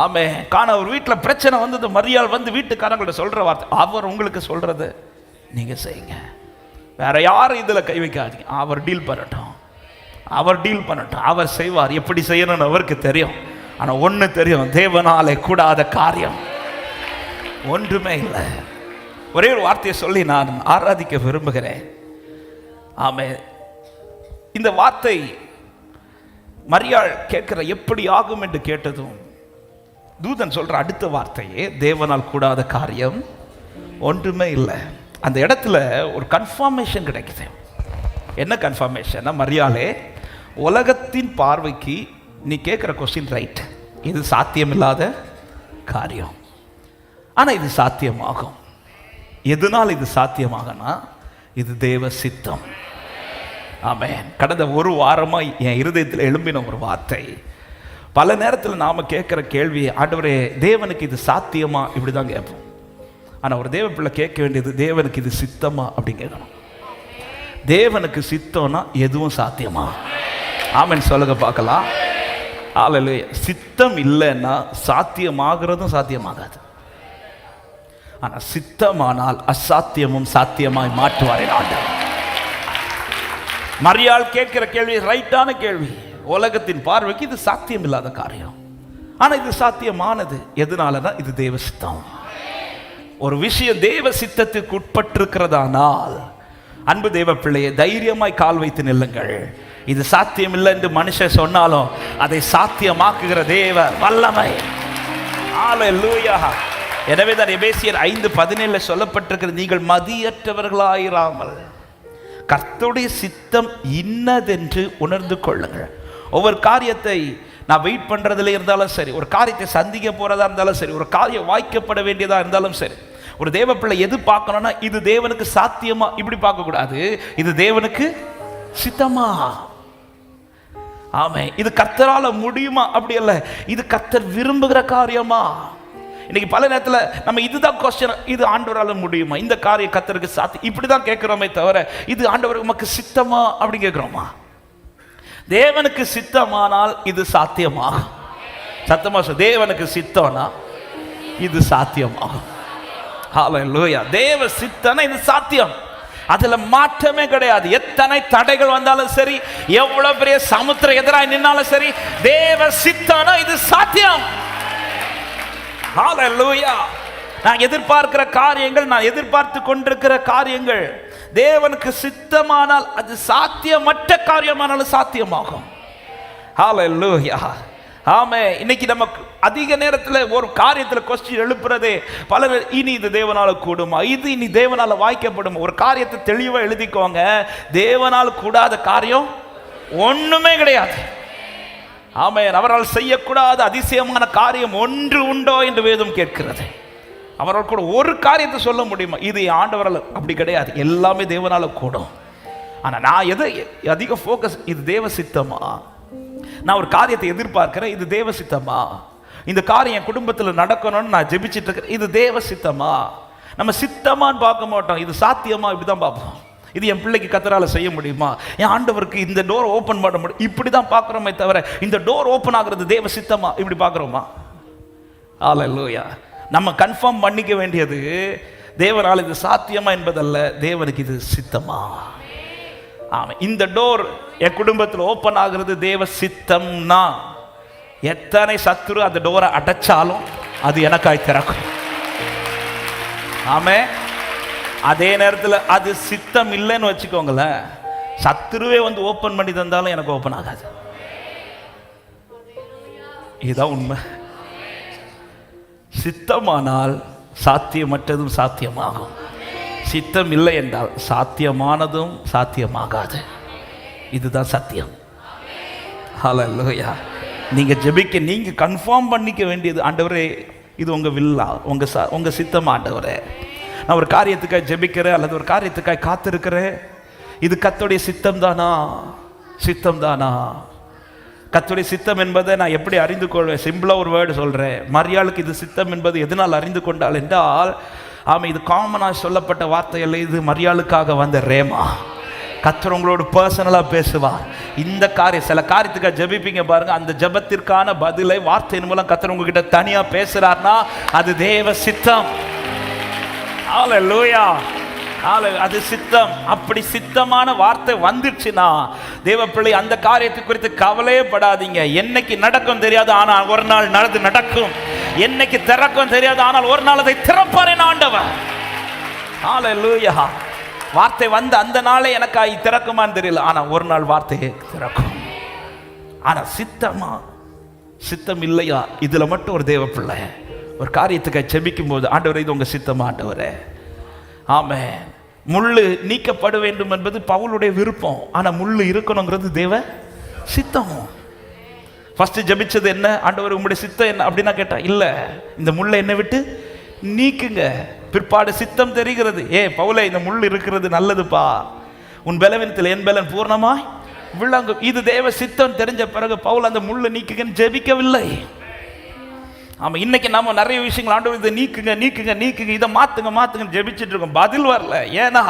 A: ஆமே. காண ஒரு வீட்டில் பிரச்சனை வந்தது, மரியாள் வந்து வீட்டுக்காரங்கள்ட்ட சொல்ற வார்த்தை, அவர் உங்களுக்கு சொல்றது நீங்க செய்யுங்க, வேற யாரும் இதுல கை வைக்காதீங்க, அவர் டீல் பண்ணட்டும், அவர் டீல் பண்ணட்டும், அவர் செய்வார். எப்படி செய்யணும்னு அவருக்கு தெரியும். ஆனா ஒண்ணு தெரியும், தேவனாலே கூடாத காரியம் ஒன்றுமே இல்லை. ஒரே ஒரு வார்த்தையை சொல்லி நான் ஆராதிக்க விரும்புகிறேன். ஆமே. இந்த வார்த்தை மரியாள் கேட்கிற எப்படி ஆகும் என்று கேட்டதும் தூதன் சொல்ற அடுத்த வார்த்தையே, தேவனால் கூடாத காரியம் ஒன்றுமே இல்லை. அந்த இடத்துல ஒரு கன்ஃபர்மேஷன் கிடைக்குது. என்ன கன்ஃபர்மேஷன்? மரியாளே, உலகத்தின் பார்வைக்கு நீ கேட்கிற கொஸ்டின் ரைட், இது சாத்தியமில்லாத காரியம், ஆனா இது சாத்தியமாகும். எதனால் இது சாத்தியமாகனா, இது தேவ சித்தம். ஆமென். கடந்த ஒரு வாரமா என் இருதயத்தில் எழும்பின ஒரு வார்த்தை. பல நேரத்தில் நாம கேட்கிற கேள்வி, ஆண்டவரே தேவனுக்கு இது சாத்தியமா, இப்படிதான் கேட்போம். ஆனா ஒரு தேவ பிள்ளை கேட்க வேண்டியது, தேவனுக்கு இது சித்தமா அப்படின்னு கேட்கணும். தேவனுக்கு சித்தம்னா எதுவும் சாத்தியமா? ஆமென் சொல்லுங்க பார்க்கலாம். ஹல்லேலூயா. சித்தம் இல்லைன்னா சாத்தியமாகிறதும் சாத்தியமாகாது. ஆனா சித்தமானால் அசாத்தியமும் சாத்தியமாய் மாற்றுவாரே ஆண்டவர். மரியாள் கேட்கிற கேள்வி ரைட்டான கேள்வி. உலகத்தின் பார்வைக்கு இது சாத்தியம் இல்லாத காரியம், ஆனா இது சாத்தியமானது. எதனாலனா இது தேவ சித்தம். ஒரு விஷயம் தேவ சித்தத்துக்கு உட்பட்டிருக்கிறதானால், அன்பு தேவ பிள்ளையை, தைரியமாய் கால் வைத்து நில்லுங்கள். இது சாத்தியம் இல்லை என்று மனுஷன் சொன்னாலும் அதை சாத்தியமாக்குகிற தேவ வல்லமை. ஹல்லேலூயா. எனவே தான் எபேசியர் 5:17 சொல்லப்பட்டிருக்கிறது, நீங்கள் மதியற்றவர்களாயிராமல் கர்த்தருடைய சித்தம் இன்னதென்று உணர்ந்து கொள்ளுங்கள். ஒவ்வொரு காரியத்தை நான் வெயிட் பண்றதுல இருந்தாலும் சரி, ஒரு காரியத்தை சந்திக்க போறதா இருந்தாலும் சரி, ஒரு காரியம் வாய்க்கப்பட வேண்டியதா இருந்தாலும் சரி, ஒரு தேவ பிள்ளை எது பார்க்கணும்னா, இது தேவனுக்கு சாத்தியமா, இப்படி பார்க்க கூடாது, இது தேவனுக்கு சித்தமா. ஆமே. இது கர்த்தரால முடியுமா? அப்படி அல்ல, இது கர்த்தர் விரும்புகிற காரியமா. இன்னைக்கு பல நேரத்தில் நம்ம இதுதான் கொஸ்டின், இது ஆண்டவரால முடியுமா, இந்த காரியம் கர்த்தருக்கு சாத்தியம், இப்படிதான் கேட்கிறோமே தவிர இது ஆண்டவர் உமக்கு சித்தமா அப்படி கேட்கிறோமா? தேவனுக்கு சித்தமானால் இது சாத்தியமாகும். சத்தமா சொல்ல, தேவனுக்கு சித்தம்னா இது சாத்தியமாகும். ஹல்லேலூயா. தேவ சித்தம்னா இது சாத்தியம், அதுல மாற்றமே கிடையாது. எத்தனை தடைகள் வந்தாலும் சரி, எவ்வளவு பெரிய சமுத்திரம் எதிராக நின்னாலும் சரி, தேவ சித்தம்னா இது சாத்தியம். ஹல்லேலூயா. நான் எதிர்பார்க்கிற காரியங்கள், நான் எதிர்பார்த்து கொண்டிருக்கிற காரியங்கள் தேவனுக்கு சித்தமானால் அது சாத்தியமற்ற காரியமானாலும் சாத்தியமாகும். ஹல்லேலூயா. ஆமே. இன்னைக்கு நமக்கு அதிக நேரத்தில் ஒரு காரியத்தில் கொஸ்டின் எழுப்புறதே பலர், இனி இது தேவனால கூடுமா, இது இனி தேவனால வாய்க்கப்படும். ஒரு காரியத்தை தெளிவா எழுதிக்கோங்க, தேவனால் கூடாத காரியம் ஒண்ணுமே கிடையாது. ஆமென். அவரால் செய்யக்கூடாத அதிசயமான காரியம் ஒன்று உண்டோ என்று வேதம் கேட்கிறது. அவரால் கூட ஒரு காரியத்தை சொல்ல முடியுமா? இது ஆண்டவரால் அப்படி கிடையாது, எல்லாமே தேவனால கூடும். ஆனா நான் எது அதிக ஃபோக்கஸ், இது தேவ சித்தமா? நான் ஒரு காரியத்தை எதிர்பார்க்கிறேன், இது தேவ சித்தமா? இந்த காரியம் என் குடும்பத்தில் நடக்கணும்னு நான் ஜெபிச்சிட்டு இருக்கிறேன், இது தேவ சித்தமா? நம்ம சித்தமான்னு பார்க்க மாட்டோம், இது சாத்தியமா, இப்படிதான் பார்ப்போம். இது என் பிள்ளைக்கு கர்த்தரால செய்ய முடியுமா, என் ஆண்டவருக்கு இந்த டோர் ஓப்பன் பண்ண முடியும், இப்படி தான் பார்க்குறோமே தவிர இந்த டோர் ஓப்பன் ஆகுறது தேவ சித்தமா, இப்படி பார்க்குறோமா? ஹல்லேலூயா. நம்ம கன்ஃபார்ம் பண்ணிக்க வேண்டியது, தேவனால் இது சாத்தியமா என்பதல்ல, தேவனுக்கு இது சித்தமா. ஆமாம். இந்த டோர் என் குடும்பத்தில் ஓப்பன் ஆகுறது தேவ சித்தம்னா, எத்தனை சத்துரு அந்த டோரை அடைச்சாலும் அது எனக்காய் திறக்கும். ஆமே. அதே நேரத்தில் அது சித்தம் இல்லைன்னு வச்சுக்கோங்களேன், சத்துருவே வந்து ஓப்பன் பண்ணி தந்தாலும் எனக்கு ஓப்பன் ஆகாது. இதுதான் உண்மை. சித்தமானால் சாத்தியமற்றதும் சாத்தியமாகும், சித்தம் இல்லை என்றால் சாத்தியமானதும் சாத்தியமாகாது. இதுதான் சத்தியம். ஹல்லேலூயா. நீங்க ஜெபிக்க, நீங்க கன்ஃபார்ம் பண்ணிக்க வேண்டியது, ஆண்டவரே இது உங்க வில்லா, உங்க சித்தம் ஆண்டவரே, நான் ஒரு காரியத்துக்காக ஜெபிக்கிறேன் அல்லது ஒரு காரியத்துக்காக காத்திருக்கிறேன், இது கர்த்தருடைய சித்தம் தானா? சித்தம் தானா? கர்த்தருடைய சித்தம் என்பதை நான் எப்படி அறிந்து கொள்வேன்? சிம்பிளா ஒரு வேர்டு சொல்றேன். மரியாளுக்கு இது சித்தம் என்பது எதனால் அறிந்து கொண்டாள் என்றால், ஆமாம், இது காமனாக சொல்லப்பட்ட வார்த்தை அல்ல, இது மரியாளுக்காக வந்த ரேமா. கர்த்தர் உங்களோட பர்சனலாக பேசுவார். இந்த காரியம், சில காரியத்துக்காக ஜெபிப்பீங்க பாருங்க, அந்த ஜெபத்திற்கான பதிலை வார்த்தையின் மூலம் கர்த்தர் உங்ககிட்ட தனியா பேசுறார்னா அது தேவ சித்தம். ஹல்லேலூயா, அது சித்தம். அப்படி சித்தமான வார்த்தை வந்துச்சுன்னா தேவ பிள்ளை, அந்த காரியத்தை குறித்து கவலையே படாதீங்க. என்னைக்கு நடக்கும் தெரியாது, ஆனால் ஒரு நாள் நடக்கும். என்னைக்கு திறக்கும் தெரியாது, ஆனால் ஒரு நாள் அதை திறப்பாரேன் ஆண்டவர். ஹல்லேலூயா. வார்த்தை வந்து அந்த நாளே எனக்கு திறக்குமான்னு தெரியல, ஆனா ஒரு நாள் வார்த்தையை திறக்கும். ஆனா சித்தமா சித்தம் இல்லையா? இதுல மட்டும் ஒரு தேவ பிள்ளை ஒரு காரியத்துக்கு செபிக்கும் போது, ஆண்டவரே இது உங்க சித்தமா ஆண்டவரே? ஆமென். முள்ளு நீக்கப்பட வேண்டும் என்பது பவுலுடைய விருப்பம், ஆனா முள்ளு இருக்கணுங்கிறது தேவ சித்தம். ஃபர்ஸ்ட் ஜெபிச்சது என்ன? ஆண்டவர் உங்களுடைய சித்தம் என்ன அப்படின்னா கேட்டா, இல்ல இந்த முள்ளை என்னை விட்டு நீக்குங்க. பிற்பாடு சித்தம் தெரிகிறது. பவுலே, இந்த முள் இருக்கிறது நல்லதுப்பா, உன் பலவீனத்தில் என் பலன் பூர்ணமாய் விளங்கும். இது தேவ சித்தம் தெரிஞ்ச பிறகு பவுல் அந்த முள்ளை நீக்குங்கன்னு ஜெபிக்கவில்லை. ஆமா, இன்னைக்கு நம்ம நிறைய விஷயங்கள் ஆண்டவர் இதை நீக்குங்க நீக்குங்க நீக்குங்க, இதை மாத்துங்க மாத்துங்கன்னு ஜெபிச்சுட்டு இருக்கோம், பதில் வரல. ஏன்னா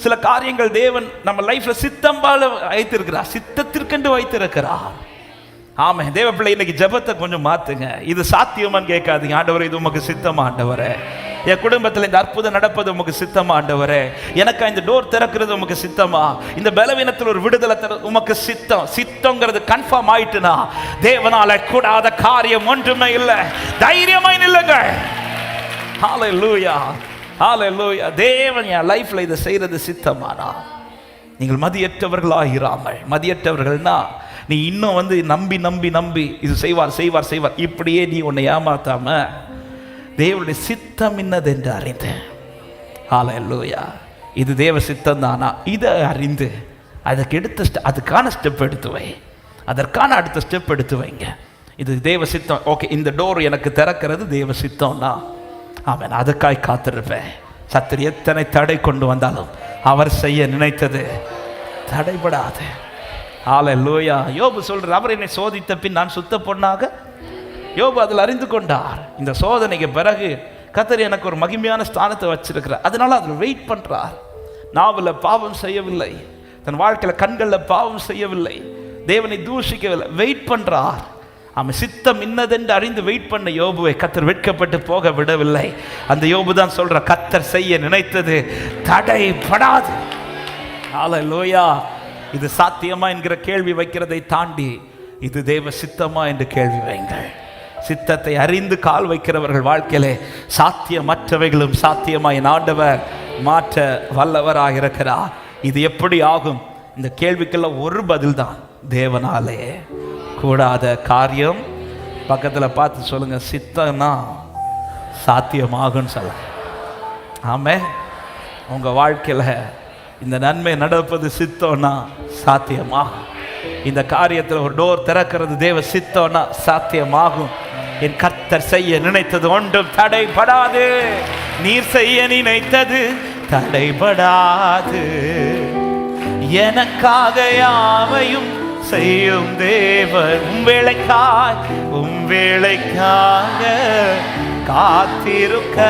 A: சில காரியங்கள் தேவன் நம்ம லைஃப்ல சித்தம்பால வைத்திருக்கிறார், சித்தத்திற்கென்று வைத்திருக்கிறார். ஆமா, தேவ பிள்ளை இன்னைக்கு ஜெபத்தை கொஞ்சம் மாத்துங்க. இது சாத்தியமான்னு கேட்காதீங்க. ஆண்டவரே இது உமக்கு சித்தமா ஆண்டவரே? என் குடும்பத்தில் இந்த அற்புதம் நடப்பது உமக்கு சித்தமா ஆண்டவரே? எனக்கு இந்த டோர் திறக்கிறது உமக்கு சித்தமா? இந்த பலவீனத்தில் ஒரு விடுதலை உமக்கு சித்தம்? சித்தங்கிறது கன்ஃபார்ம் ஆயிட்டுனா தேவனால கூடாத காரியம் ஒன்றுமே இல்லை. தைரியமாய் நில்லுங்க. ஹல்லேலூயா, ஹல்லேலூயா. தேவன் என் லைஃப்ல இதை செய்யறது சித்தமானா நீங்கள் மதியற்றவர்களாகிறாமல். மதியற்றவர்கள்னா நீ இன்னும் நம்பி நம்பி நம்பி இது செய்வார் செய்வார் செய்வார், இப்படியே நீ உன்னை ஏமாத்தாம தேவனுடைய சித்தம் என்னது என்று அறிந்தேன். ஹல்லேலூயா. இது தேவ சித்தம் தானா? இதை அறிந்து அதுக்கான ஸ்டெப் எடுத்து வை, அதற்கான அடுத்த ஸ்டெப் எடுத்து வைங்க. இது தேவ சித்தம். ஓகே, இந்த டோர் எனக்கு திறக்கிறது தேவ சித்தம்னா ஆமென், அதுக்காய் காத்திருப்பேன். சத்துரு எத்தனை தடை கொண்டு வந்தாலும் அவர் செய்ய நினைத்தது தடைபடாது. ஹல்லேலூயா. யோபு சொல்ற, அவர் என்னை சோதித்த பின் நான் சுத்த பொண்ணாக. யோபு அதில் அறிந்து கொண்டார், இந்த சோதனைக்கு பிறகு கர்த்தர் எனக்கு ஒரு மகிமையான ஸ்தானத்தை வச்சிருக்கிறார். அதனால அதில் வெயிட் பண்றார். நாவல பாவம் செய்யவில்லை, தன் வாழ்க்கையில கண்களில் பாவம் செய்யவில்லை, தேவனை தூஷிக்கவில்லை, வெயிட் பண்றார். அவன் சித்தம் இன்னதென்று அறிந்து வெயிட் பண்ண யோபுவை கர்த்தர் வெட்கப்பட்டு போக விடவில்லை. அந்த யோபு தான் சொல்ற, கர்த்தர் செய்ய நினைத்தது தடைபடாது. ஹல்லேலூயா. இது சாத்தியமா என்கிற கேள்வி வைக்கிறதை தாண்டி இது தேவ சித்தமா என்று கேள்வி வைங்கள். சித்தத்தை அறிந்து கால் வைக்கிறவர்கள் வாழ்க்கையிலே சாத்தியமற்றவைகளும் சாத்தியமா என் ஆண்டவர் மாற்ற வல்லவராக இருக்கிறார். இது எப்படி ஆகும்? இந்த கேள்விக்கெல்லாம் ஒரு பதில் தான், தேவனாலே கூடாத காரியம். பக்கத்தில் பார்த்து சொல்லுங்க, சித்தம்னா சாத்தியமாகும்னு சொல்ல. ஆமே, உங்க வாழ்க்கையில இந்த நன்மை நடப்பது சித்தம்னா சாத்தியமாகும். இந்த காரியத்தில் ஒரு டோர் திறக்கிறது தேவ சித்தம்னா சாத்தியமாகும். என் கர்த்தர் செய்ய நினைத்தது ஒன்றும் தடைபடாது. நீர் செய்ய நினைத்தது தடைபடாது. எனக்காக யாவையும் செய்யும் தேவன். உம் வேளைக்காக காத்திருக்க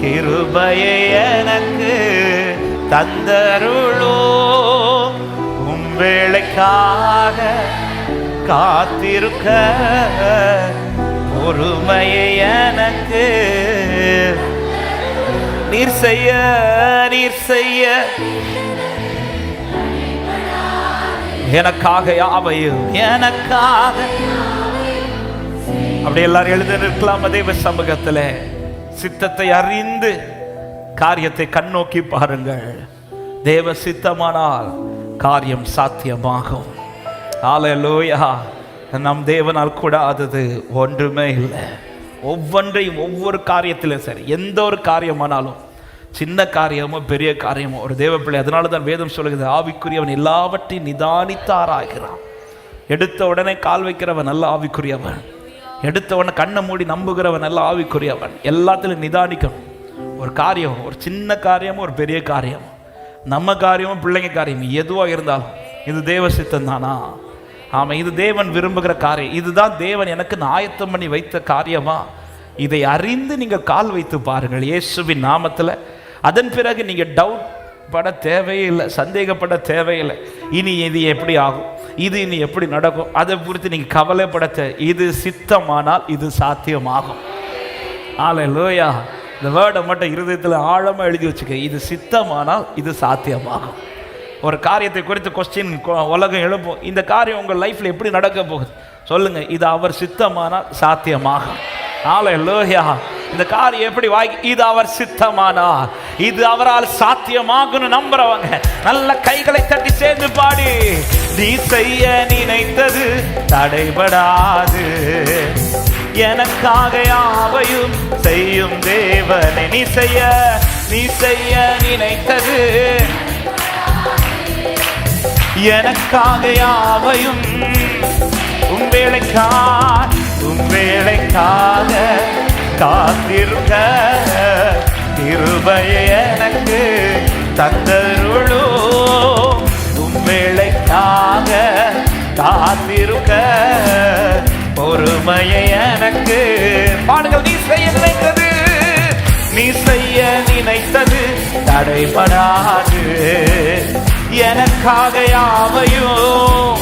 A: கிருபையை எனக்கு தந்தருளோ. உம் வேளைக்காக காத்திருக்க பொறுமையை எனக்கு நீர் செய்ய எனக்காக யாவையும் எனக்காக. அப்படி எல்லாரும் எழுத நிற்கலாம் தேவ சமூகத்தில். சித்தத்தை அறிந்து காரியத்தை கண்ணோக்கி பாருங்கள். தேவ சித்தமானால் காரியம் சாத்தியமாகும். ஹல்லேலூயா. நம் தேவனால் கூடாதது ஒன்றுமே இல்லை. ஒவ்வொன்றையும் ஒவ்வொரு காரியத்திலும் சரி, எந்த ஒரு காரியமானாலும், சின்ன காரியமோ பெரிய காரியமோ, ஒரு தேவ பிள்ளை, அதனால தான் வேதம் சொல்லுகிறது, ஆவிக்குரியவன் எல்லாவற்றையும் நிதானித்து ஆராய்கிறான். எடுத்த உடனே கால் வைக்கிறவன் நல்ல ஆவிக்குரியவன், எடுத்த உடனே கண்ணை மூடி நம்புகிறவன் நல்ல ஆவிக்குரியவன். எல்லாத்திலும் நிதானிக்கணும். ஒரு காரியம், ஒரு சின்ன காரியமும் ஒரு பெரிய காரியம், நம்ம காரியமும் பிள்ளைங்க காரியம் எதுவாக இருந்தாலும் இது தேவ சித்தம் தானா? ஆமாம், இது தேவன் விரும்புகிற காரியம், இதுதான் தேவன் எனக்கு ஆயத்தம் பண்ணி வைத்த காரியமா? இதை அறிந்து நீங்கள் கால் வைத்து பாருங்கள் இயேசுவின் நாமத்தில். அதன் பிறகு நீங்கள் டவுட் பட தேவையில்லை, சந்தேகப்பட தேவையில்லை. இனி இது எப்படி ஆகும், இது இனி எப்படி நடக்கும், அதை குறித்து நீங்கள் கவலைப்பட இது சித்தமானால் இது சாத்தியமாகும். ஹல்லேலூயா. இந்த வேர்டை மட்டும் இருதயத்தில் ஆழமாக எழுதி வச்சுக்க, இது சித்தமானால் இது சாத்தியமாகும். ஒரு காரியத்தை குறித்து கொஸ்டின் உலகம் எழுப்போம், இந்த காரியம் உங்கள் லைஃப்பில் எப்படி நடக்க போகுது சொல்லுங்கள், இது அவர் சித்தமானால் சாத்தியமாகும். ஹல்லேலூயா. இந்த காரியம் எப்படி இது அவர் சித்தமானால் இது அவரால் சாத்தியமாகும்னு நம்புறவங்க நல்ல கைகளை தட்டி சேர்ந்து பாடி, நீ செய்ய நினைத்தது தடைபடாது, எனக்காக யாவையும் செய்யும் தேவனே. நீ செய்ய நினைத்தது எனக்காக யாவையும் உன் வேளைக்காக காத்திருக்க கிருபையை எனக்கு தந்தருளோ. உன் வேளைக்காக காத்திருக்க பொறுமையை எனக்கு பாடுங்கள். நீ செய்ய நினைத்தது தடைபடாது, எனக்காக யாவையும்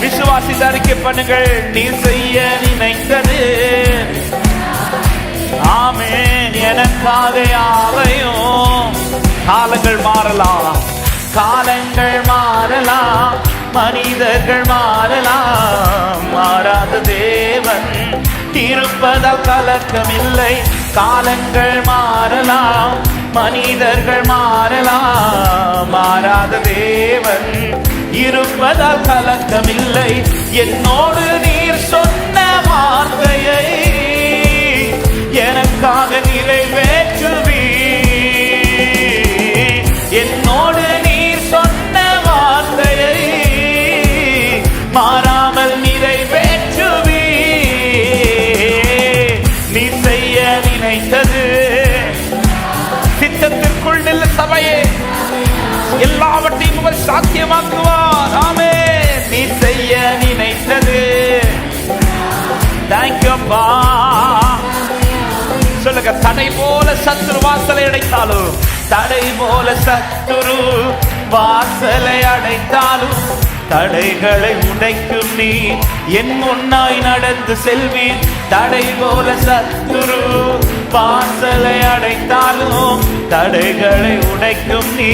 A: விசுவாசி அறிக்கை பண்ணுங்கள். நீ செய்ய நினைத்தது ஆமென், எனக்காக யாவையும். காலங்கள் மாறலாம், மனிதர்கள் மாறலாம், மாறாத தேவன் இருப்பதால் கலக்கமில்லை. காலங்கள் மாறலாம், மனிதர்கள் மாறலாம், மாறாத தேவன் இருப்பதால் கலக்கமில்லை. என்னோடு நீர் சொன்ன வார்த்தையை எனக்காக நிறைவேற்றுவி, என்னோடு நீர் சொன்ன வார்த்தையை மாறாமல் நிறைவேற்றுவி. நீ செய்ய நினைத்தது சித்தத்திற்குள் நில்ல சபையே, எல்லாவற்றையும் அவர் சாத்தியமாக்குவார். ஆமென். நீ செய்ய நினைத்தது தேங்க்யூப்பா சொல்லுங்க. தடை போல சத்துரு வாசலை அடைத்தாலும், தடை போல சத்துரு வாசலை அடைத்தாலும் தடைகளை உடைக்கும் நீ என் முன்னாய் நடந்து செல்வீர். தடை போல சத்துரு வாசலை அடைத்தாலும் தடைகளை உடைக்கும் நீ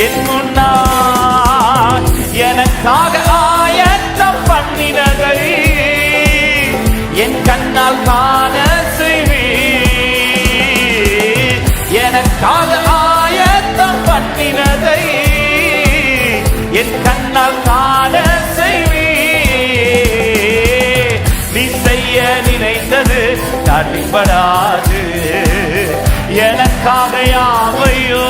A: என் முன்னாய் எனக்காக ஆயத்தம் பண்ணினதை என் கண்ணால் காண செய்வீர். எனக்காக ஆயத்தம் பண்ணினதை என் கண்ணால் காண செய்வீர். நீ செய்ய நினைத்தது தடைபடாது, எனக்காக யாவையோ.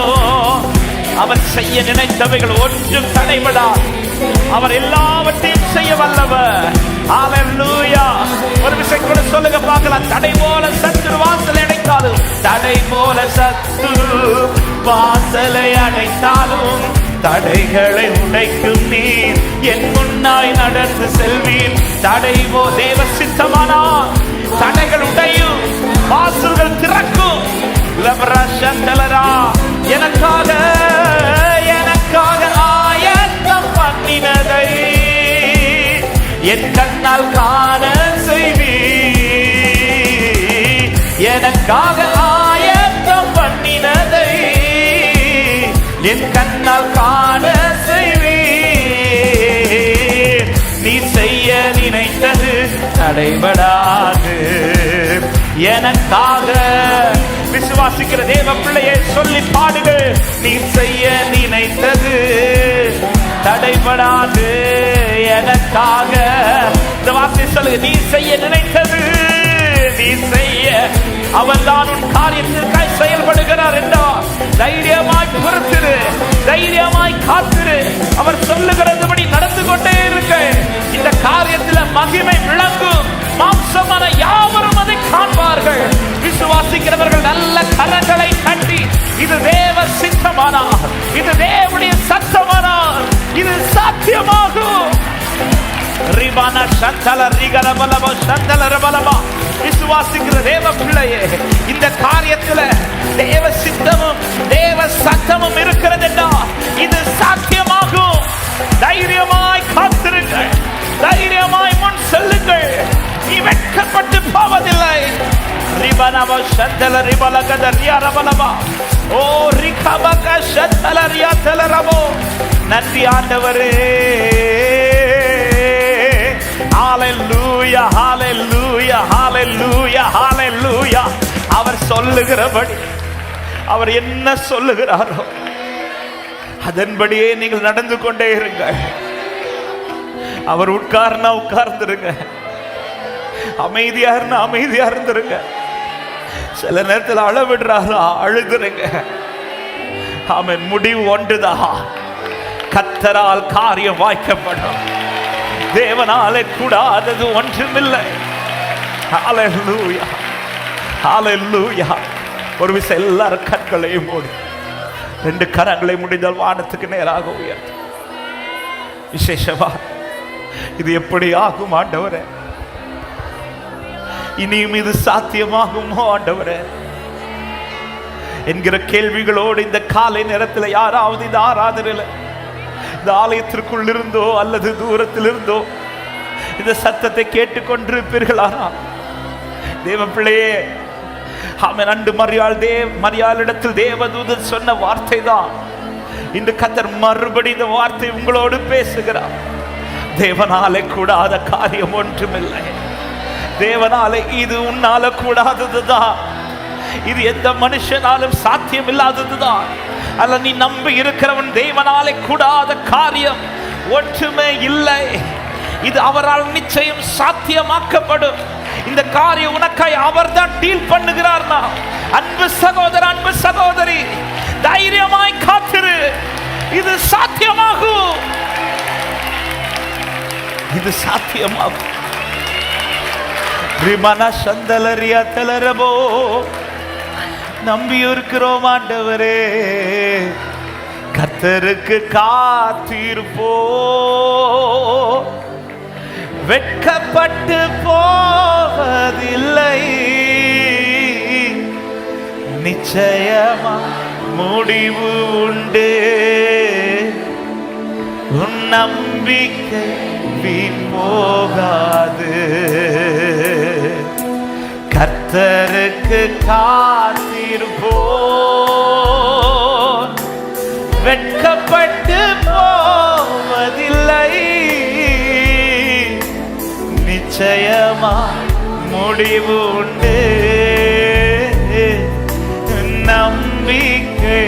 A: அவர் செய்ய நினைத்தவைகள் ஒன்றும் தடைபடாது, அவர் எல்லாவற்றையும் செய்ய வல்லவர். ஹல்லேலூயா. ஒரு விஷயம் கூட சொல்லுங்க பார்க்கலாம். தடை போல சத்துரு வாசலை அடைத்தாலும், தடை போல சத்துரு வாசலை அடைத்தாலும் தடைகளை உடைக்கும் நீர் என் முன்னாய் நடந்து செல்வீர். தடைவோ தேவ சித்தமானால் தடைகள் உடையும், வாசல்கள் திறக்கும். எனக்காக ஆயத்தம் பண்ணினதை என் கண்ணால் காண செய்வீர். எனக்காக ஆயத்தம் பண்ணினதை என் கண்ணால் காண செய்வீர். நீ செய்ய நினைத்தது தடைபடாது, எனக்காக. விசுவாசிக்கிற தேவ பிள்ளையை சொல்லி பாடுகள். நீ செய்ய நினைத்தது தடைபடாது, எனக்காக. இந்த வார்த்தை சொல்லுங்க. நீ செய்ய நினைத்தது, நீ செய்ய, அவர் தான் உன் காரியத்திற்காய் செயல்படுகிறார் என்றார். தைரியமாய் பொறுத்திரு, தைரியமாய் காத்திரு. அவர் சொல்லுகிறதுபடி நடந்து கொண்டே இருக்க இந்த காரியத்தில் மகிமை விளங்கும். மாம்சமான யாவரும் அதை காண்பார்கள். விசுவாசிக்கிறவர்கள் நல்ல கரங்களை தட்டி, இது தேவ சித்தமானார், இது தேவனுடைய சத்தமானார், இது சாத்தியமாகும். ரிபானா சந்தல ரிகரபலப சந்தல ரபலபா. விசுவாசிக்கிற தேவ பிள்ளையே, இந்த காரியத்துல தேவ சித்தமும் தேவ சத்தமும் இருக்கிறது என்றால் இது சாத்தியமாகும். தைரியமாய் காத்திருங்கள், தைரியமாய் முன் செல்லுங்கள், நீ வெட்கப்பட்டு போவதில்லை. ரிபனப சந்தல ரிபலகத ரியாரபலபா. ஓ ரிகபக சந்தல ரியாதலரபோ. நன்றி ஆண்டவரே. ஹalleluya ஹalleluya ஹalleluya ஹalleluya. அவர் சொல்லுகிறபடி, அவர் என்ன சொல்லுகிறாரோ அதன்படியே நீங்கள் நடந்து கொண்டே இருங்கள். அவர் உட்கார்னா உட்கார்ந்துருங்க, அமைதியா இருந்தா அமைதியா இருந்துருங்க. சில நேரத்தில் அழவிடுறாரா அழுதுருங்க. ஆமென். முடிவு ஒன்றுதான், கர்த்தரால் காரியம் வாய்க்கப்படும். தேவனாலே கூடாதது ஒன்றுமில்லை. ஹalleluya ஹalleluya. ஒரு விஷயம், எல்லாரும் கண்களையும் மூடி, ரெண்டு கரங்களை முடிந்தால் வானத்துக்கு நேராக உயர்த்து. விசேஷமா இது எப்படி ஆகும் ஆண்டவரே? இனியும் இது சாத்தியமாகுமோ ஆண்டவரே என்கிற கேள்விகளோடு இந்த காலை நேரத்தில் யாராவது இந்த ஆராதனையில் இந்த ஆலயத்திற்குள் இருந்தோ அல்லது தூரத்தில் இருந்தோ இந்த சத்தத்தை கேட்டுக்கொண்டிருப்பீர்களானா, தேவ பிள்ளையே, ஆமென். அன்று மரியாளிடத்தில் தேவதூதன் சொன்ன வார்த்தை தான் இன்று கர்த்தர் மறுபடி இந்த வார்த்தை உங்களோடு பேசுகிறார். தேவனாலே கூடாத காரியம் ஒன்றுமில்லை. தேவனாலே, இது உன்னால கூடாததுதான், இது எந்த மனுஷனாலும் சாத்தியம் இல்லாததுதான். அல்ல, நீ நம்பி இருக்கிறவன் தேவனாலே கூடாத காரியம் ஒன்றுமே இல்லை. இது அவரால் நிச்சயம் சாத்தியமாக்கப்படும். இந்த காரியம் உனக்காய் அவர் தான் டீல் பண்ணுகிறார்னா, அன்பு சகோதரன், அன்பு சகோதரி, தைரியமாய் காத்திரு. இது சாத்தியமாகும், இது சாத்தியமாகும். ரிமனா சந்தலரியா தலரபோ. நம்பி இருக்கிறோம் ஆண்டவரே, கர்த்தருக்கு காத்திருப்போ, வெட்கப்பட்டு போவதில்லை. நிச்சயமா முடிவு உண்டு, உன் நம்பிக்கை வீண் போகாது. கர்த்தருக்கு காத்திருப்போம், வெட்கப்பட்டு போவதில்லை. நிச்சயமா முடிவு உண்டு, நம்பிக்கை.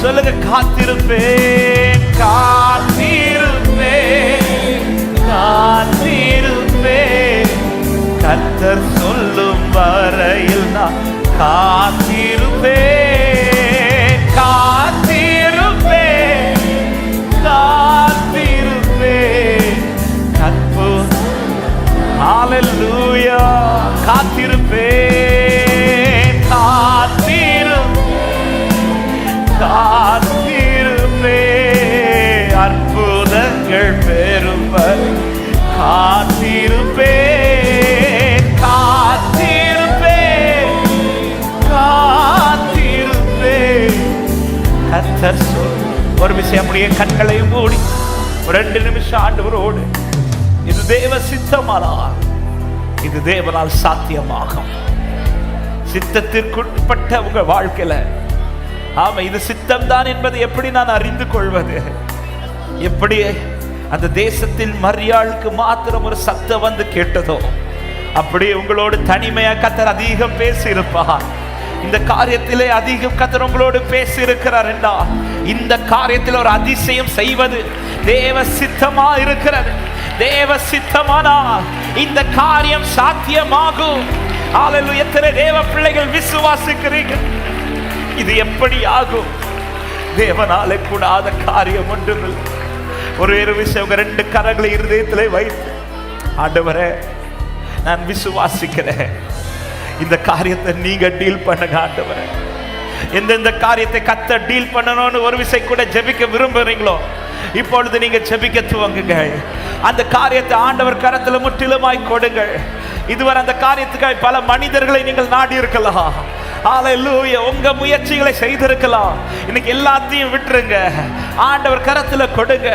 A: சொல்லுங்க, காத்திருப்பேன், காத்திருப்பேன், காத்திருப்பேன். கர்த்தர் சொல்லும் வரையில் நான் காத்திருப்பேன், காத்திருப்பேன், காத்திருப்பேன். ஹalleluya. காத்திருப்பேன், காத்திருப்பேன், காத்திருப்பேன். அற்புதங்கள் பெறும்படி காத்திருப்பேன், காத்திருப்பேன், காத்திருப்பேன். கர்த்தர் சொல். ஒரு விஷயம், அப்படியே கண்களையும் மூடி ஒரு 2 நிமிஷம் ஆண்டவரோடு, இது தேவ சித்தமானார், இது தேவனால் சாத்தியமாகும். சித்தத்திற்குட்பட்ட உங்க வாழ்க்கையில, ஆமா, இது சித்தம் தான் என்பதை எப்படி நான் அறிந்து கொள்வது? எப்படி அந்த தேசத்தில் மரியாளுக்கு மாத்திரம் ஒரு சத்தம் வந்து கேட்டதோ, அப்படியே உங்களோடு தனிமையா கர்த்தர் அதிகம் பேசி இருப்பார். இந்த காரியத்திலே அதிகம் கர்த்தர் உங்களோடு பேசி இருக்கிறார் என்றால், இந்த காரியத்தில் ஒரு அதிசயம் செய்வது தேவ சித்தமா இருக்கிறது. தேவ சித்தமானால் இந்த காரியம் சாத்தியமாகும். ஹalleluya. எத்தனை தேவ பிள்ளைகள் விசுவாசிக்கிறீர்கள்? இது எப்படி ஆகும்? தேவனாலே கூடாத காரியம் ஒன்றுமில்லை. ஒரே ஒரு விஷயம், 2 கரங்களை இருதயத்திலே வைத்து ஆண்டவரே, நான் விசுவாசிக்கிறேன், இந்த காரியத்தை நீங்க டீல் பண்ணுங்க ஆண்டவரே. எந்தெந்த காரியத்தை கத்த டீல் பண்ணணும்னு ஒரு விசை கூட ஜெபிக்க விரும்புறீங்களோ, இப்பொழுது நீங்க ஜெபிக்க துவங்குங்க. அந்த காரியத்தை ஆண்டவர் கரத்துல முற்றிலுமாய் கொடுங்கள். இதுவரை அந்த காரியத்துக்காக பல மனிதர்களை நீங்கள் நாடி இருக்கலாம். ஹல்லேலூயா. உங்க முயற்சிகளை செய்திருக்கலாம். இன்னைக்கு எல்லாத்தையும் விட்டுருங்க, ஆண்டவர் கரத்துல கொடுங்க.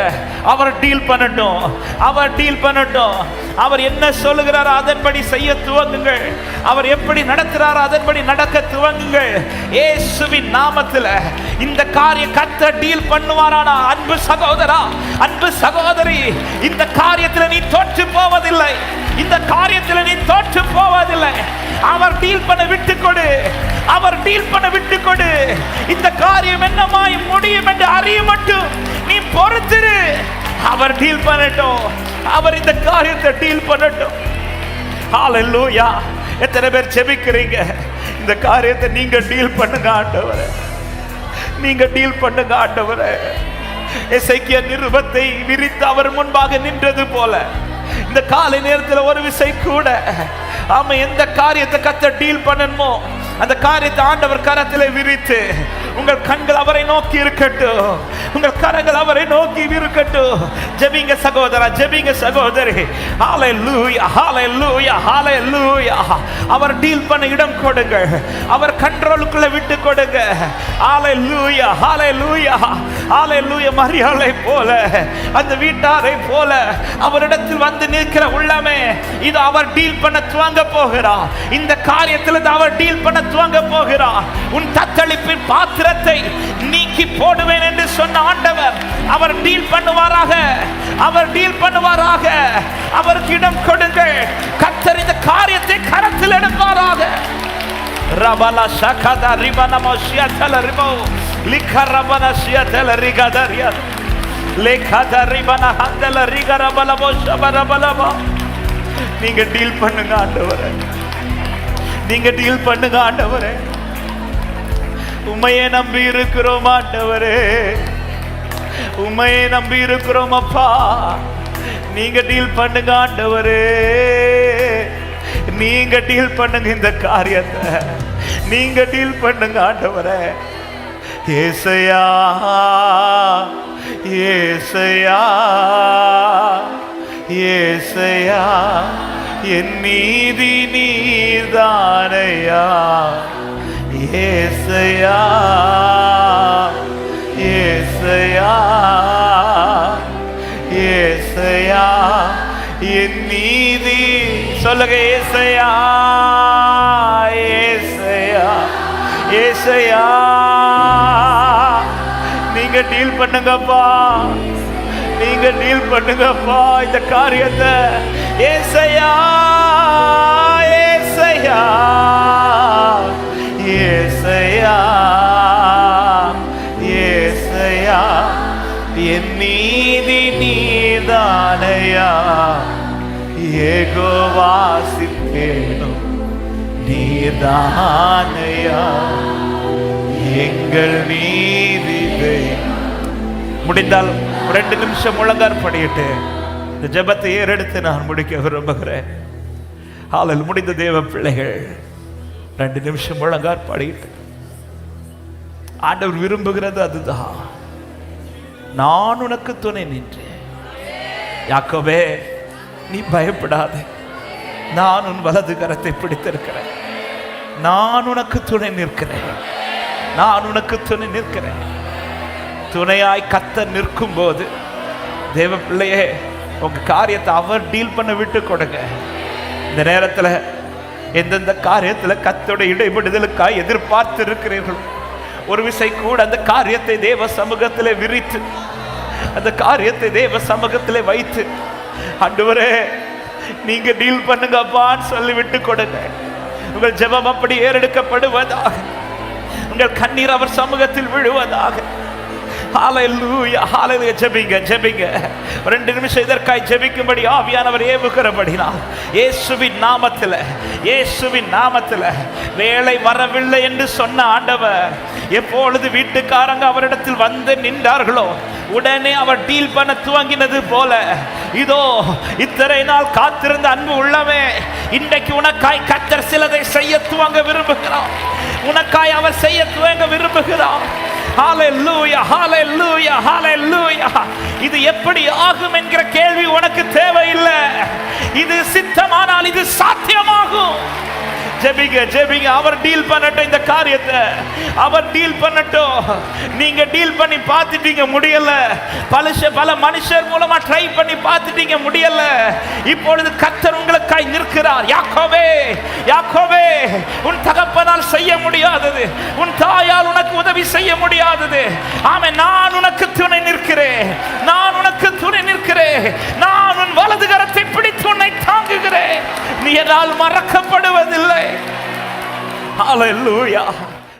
A: அவர் டீல் பண்ணட்டும், அவர் டீல் பண்ணட்டும். அவர் என்ன சொல்லுகிறாரோ அதன்படி செய்ய துவங்குங்கள். அவர் எப்படி நடத்துறாரோ அதன்படி நடக்க துவங்குங்கள். இயேசுவின் நாமத்தில் இந்த காரியம் கத்த டீல் பண்ணுவாரானா, அன்பு சகோதரா, அன்பு சகோதரி, இந்த காரியத்தில் நீ தோற்று போவதில்லை. இந்த காரியத்தில் நீ தோற்று போவதில்லை. அவர் டீல் பண்ண விட்டு கொடு, அவர் டீல் பண்ண விட்டு கொடு. இந்த காரியம் என்னமாய் முடியும் என்று அறிய மட்டும் நீ பொறுத்திரு. அவர் டீல் பண்ணட்டும், அவர் இந்த காரியத்தை டீல் பண்ணட்டும். ஹல்லேலூயா. எத்தனை பேர் ஜெபிக்கிறீங்க, இந்த காரியத்தை நீங்க டீல் பண்ணுங்க ஆண்டவரே, நீங்க டீல் பண்ணுங்க ஆண்டவரே. எசேக்கியா நிருபத்தை விரித்து அவர் முன்பாக நின்றது போல இந்த காலை நேரத்தில் ஒரு விசை கூட ஆமா, எந்த காரியத்தை கத்த டீல் பண்ணணுமோ அந்த காரியத்தை ஆண்டவர் கரத்திலே விரித்து, உங்கள் கண்கள் அவரை நோக்கி இருக்கட்டும், உங்கள் கரங்கள் அவரை நோக்கி இருக்கட்டும். ஜெபிங்க சகோதரா, ஜெபிங்க சகோதரி. ஹல்லேலூயா, ஹல்லேலூயா, ஹல்லேலூயா. அவர் டீல் பண்ண இடம் கொடுங்க, அவர் கண்ட்ரோலுக்குள்ள விட்டு கொடுங்க. ஹல்லேலூயா, ஹல்லேலூயா, ஹல்லேலூயா. மரியாளை போல, அந்த வீட்டாரை போல அவரிடத்தில் வந்து நிற்கிற உள்ளமே, இது அவர் டீல் பண்ண துவங்க போகிறார். இந்த காரியத்தில் அவர் டீல் பண்ண துவங்க போகிறார். உன் தத்தளிப்பின் பாத்திரத்தை நீக்கி போடுவேன் என்று சொன்ன ஆண்டவர் அவர் டீல் பண்ணுவாராக, அவர் டீல் பண்ணுவாராக. அவருக்கு இடம் கொடுங்கள். கர்த்தர் இந்த காரியத்தை கரத்தில் எடுப்பாராக. ரபலா ஷகதா ரிபனமோ ஷியதல ரிபோ லிகரபன ஷியதல ரிகதரியா லேகதா ரிபன ஹந்தல ரிகரபலமோ ஷபரபலமோ. நீங்க டீல் பண்ணுங்க ஆண்டவரே, நீங்க டீல் பண்ணுங்க ஆண்டவரே. உம்மையே நம்பி இருக்கிறோம் ஆண்டவரே, உம்மையே நம்பி இருக்கிறோம் அப்பா. நீங்க டீல் பண்ணுங்க ஆண்டவரே, நீங்க டீல் பண்ணுங்க இந்த காரியத்தை, நீங்க டீல் பண்ணுங்க ஆண்டவரே. ஏசையா, ஏசையா, ஏசையா, என் நீதி நீர்தானையா. ஏசையா, ஏசையா, ஏசையா, என் நீதி. சொல்லுங்க ஏசையா, ஏசையா, ஏசையா. நீங்க டீல் பண்ணுங்கப்பா, நீங்க டீல் பண்ணுங்கப்பா இந்த காரியத்தை. ஏசையா, ஏசையா, ஏசையா, ஏசையா, என் நீதி நீதானையா. யெகோவா சித்தேனும் நீதானையா, எங்கள் நீதி. முடிந்தால் 2 நிமிஷம் முழங்கார் படியிட்டு இந்த ஜெபத்தை ஏறெடுத்து நான் முடிக்க விரும்புகிறேன். ஹல்லேலூயா. முடிந்த தேவ பிள்ளைகள் 2 நிமிஷம் முழங்கார் படியிட்டு, ஆண்டவர் விரும்புகிறது அதுதான். நான் உனக்கு துணை நின்றேன். யாக்கோபே, நீ பயப்படாதே, நான் உன் வலது கரத்தை பிடித்திருக்கிறேன். நான் உனக்கு துணை நிற்கிறேன், நான் உனக்கு துணை நிற்கிறேன். துணையாய் கத்த நிற்கும் போது தேவ பிள்ளையே, உங்க காரியத்தை அவர் டீல் பண்ண விட்டு கொடுங்க. இந்த நேரத்தில் எந்தெந்த காரியத்தில் கத்தோட இடைபடுதலுக்காய் எதிர்பார்த்து இருக்கிறீர்கள், ஒரு விசை கூட அந்த காரியத்தை தேவ சமூகத்தில் விரித்து, அந்த காரியத்தை தேவ சமூகத்தில் வைத்து, ஆண்டவரே நீங்க டீல் பண்ணுங்கப்பான்னு சொல்லி விட்டு கொடுங்க. உங்கள் ஜெபம் அப்படி ஏறெடுக்கப்படுவதாக, உங்கள் கண்ணீர் அவர் சமூகத்தில் விழுவதாக. ஹல்லேலூயா, ஹல்லேலூயா. ஜெபிங்க, ஜெபிங்க. 2 நிமிஷம் இதற்காய் ஜெபிக்கும்படி ஆவியானவர் ஏவுகிறபடினால் இயேசுவின் நாமத்தில், இயேசுவின் நாமத்தில். வேலை வரவில்லை என்று சொன்ன ஆண்டவர் எப்பொழுது வீட்டுக்காரங்க அவரிடத்தில் வந்து நின்றார்களோ உடனே அவர் டீல் பண்ண துவங்கினது போல இதோ இத்தனை நாள் காத்திருந்த அன்பு உள்ளவே, இன்றைக்கு உனக்காய் கர்த்தர் சிலதை செய்ய துவங்க விரும்புகிறார். உனக்காய் அவர் செய்ய துவங்க விரும்புகிறார். ஹalleluya, ஹalleluya, ஹalleluya. இது எப்படி ஆகும் என்கிற கேள்வி உனக்கு தேவையில்லை. இது சித்தமானால் இது சாத்தியமாகும். ஜெபிங்க, ஜெபிங்க. அவர் டீல் பண்ணட்டும் இந்த காரியத்தை, அவர் டீல் பண்ணட்டும். நீங்க டீல் பண்ணி பார்த்துட்டீங்க, முடியல. பல மனுஷர் மூலமா ட்ரை பண்ணி பார்த்துட்டீங்க, முடியல. இப்பொழுது கர்த்தர் உங்களுக்காய் நிற்கிறார். யாக்கோபே, யாக்கோபே, உன் தகப்பனால் செய்ய முடியாதது, உன் தாயால் உனக்கு உதவி செய்ய முடியாதது, ஆமென், நான் உனக்கு துணை நிற்கிறேன், நான் உனக்கு துணை நிற்கிறேன், நான் உன் வலது கரத்தை பிடித்து உன்னை தாங்குகிறேன், நீ என்னால் மறக்கப்படுவதில்லை. ஹalleluya.